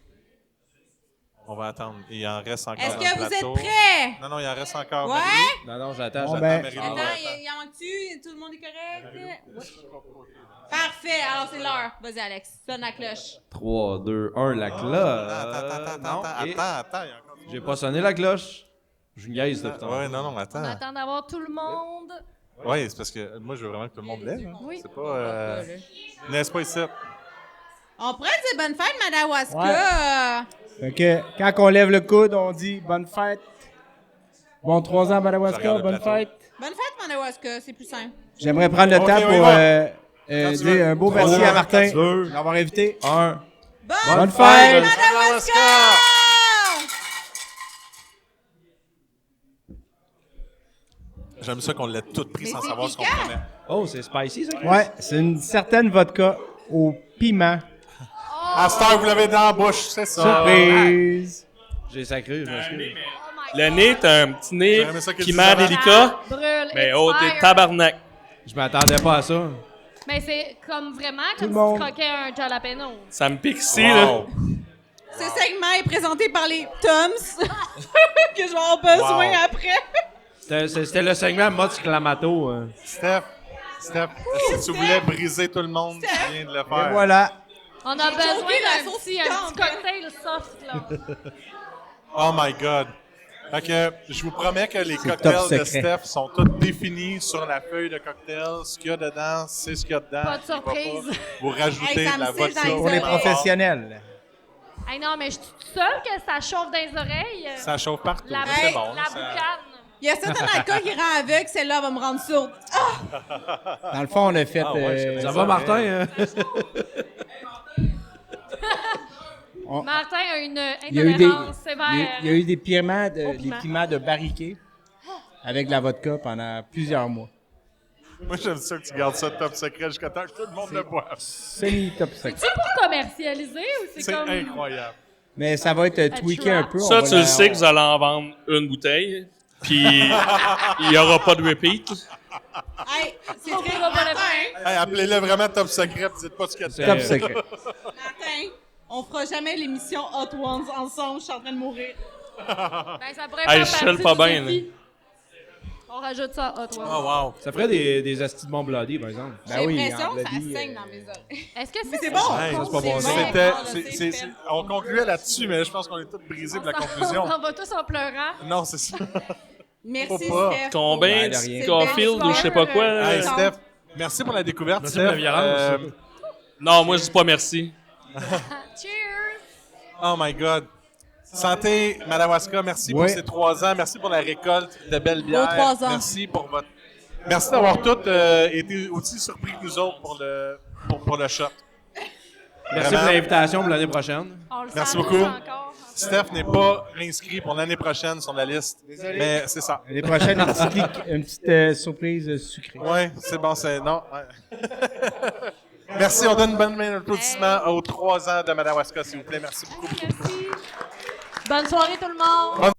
On va attendre. Il en reste encore Est-ce dans que le vous plateau. êtes prêts? Non, il en reste encore. Ouais? Non, non, j'attends, Bon, j'attends. ben, Marie-Lou. Attends, il en manque-tu? Tout le monde est correct? Ouais. Parfait, alors c'est l'heure. Vas-y, Alex, sonne la cloche. 3, 2, 1, la cloche. Non, et Attends, il y a encore. j'ai pas sonné la cloche. Je niaise depuis tantôt. Ouais, non, On attends. attend d'avoir tout le monde. Ouais, c'est parce que moi, je veux vraiment que tout le monde lève. Hein. Oui. C'est pas. N'est-ce pas ici? On pourrait dire bonne fête, Madawaska. Fait que quand on lève le coude, on dit bonne fête. Bon 3 ans, Je Madawaska, regarde le bonne plateau. fête. Bonne fête, Madawaska, c'est plus simple. J'aimerais prendre le Ok, temps on y pour va. Quand tu veux. dire un beau 3, merci à 2, Martin quand tu veux. d'avoir invité. 1. Bonne fête! Madawaska! J'aime ça qu'on l'ait tout pris Mais sans c'est savoir ce qu'on piquant. prenait. Oh, c'est spicy, ça? Chris? Ouais, c'est une certaine vodka au piment. À cette heure, vous l'avez dans la bouche, c'est ça. Surprise! J'ai sacré, je m'excuse. Oh my Le nez, t'as un petit nez J'aurais aimé ça que tu piment dises délicat, God. Brûle, mais it's oh, t'es fire. tabarnak. Je m'attendais pas à ça. Mais c'est comme vraiment Tout comme le si monde. tu croquais un jalapeno. Ça me pique ici, là. Wow. Ce segment est présenté par les Toms, que je vais avoir besoin Wow. après. C'était le segment mode clamato. Steph, si tu voulais briser tout le monde, tu viens de le faire. Et voilà. On a besoin choqué la d'un sauce petit piquante. cocktail soft, là. Oh my God. Fait que je vous promets que les C'est cocktails top de secret. Steph sont tous définis sur la feuille de cocktail. Ce qu'il y a dedans, c'est ce qu'il y a dedans. Pas de Il va surprise. pas Vous rajoutez Hey, ça de la me siffle dans vodka. les Pour les oreilles. professionnels. Hey, non, mais je suis toute seule que ça chauffe dans les oreilles. Ça chauffe partout. La, C'est Hey, bon. la ça- boucane. Il y a certains alcools qui rend aveugle, celle-là va me rendre sourde. Dans le fond, on a fait. Ah ouais, je connais Ça ça, va, mais- Martin? Hein? Martin a une Il y a eu des, intolérance sévère. il y a eu des piments Au des piment. piments de barriquet avec de la vodka pendant plusieurs mois. Moi, j'aime ça que tu gardes ça top secret jusqu'à temps que tout le monde le boive. Semi-top secret. C'est pour commercialiser ou c'est C'est comme... incroyable. Mais ça va être tweaké un peu. Ça, on va tu la- le sais que vous allez en vendre une bouteille, puis il n'y aura pas de repeat. Hey, c'est On très pourra pas le Martin. Hey, appelez-le vraiment top secret, puis dites pas ce qu'il y a dedans. Top secret. Martin, on fera jamais l'émission Hot Ones ensemble, je suis en train de mourir. Ben, ça pourrait Hey, faire je file partie pas du bien, défi. On rajoute ça à toi. Oh, wow. Ça ferait des astis de bon bloody, par exemple. Ben J'ai oui, l'impression en que ça bloody, saigne dans mes oreilles. Est-ce que Mais c'est ça, bon! Hey, ça, c'est pas bon, ça. C'était, Ah, c'est- on concluait là-dessus, mais je pense qu'on est tous brisés de la conclusion. On s'en va tous en pleurant. Non, c'est ça. Merci, Faut pas. Steph. Combien Ouais, de de rien. Caulfield ou je sais pas quoi. là. Hey, Steph, merci pour la découverte. Merci pour la Steph. violence. Non, moi, je dis pas merci. Cheers! Oh my God. Santé, Madawaska, merci pour Ouais. ces 3 ans. Merci pour la récolte de belles bières. 3 ans. Merci pour votre. Merci d'avoir toutes été aussi surpris que nous autres pour le shot. Merci Vraiment. pour l'invitation pour l'année prochaine. On le Merci sent beaucoup. tous encore. Steph n'est pas inscrit pour l'année prochaine sur la liste. Mais c'est ça. L'année prochaine, une petite surprise sucrée. Ouais, c'est bon, c'est. Non. Ouais. Merci, on donne une bonne main d'applaudissement aux 3 ans de Madawaska, s'il vous plaît. Merci beaucoup. Merci. Bonne soirée tout le monde.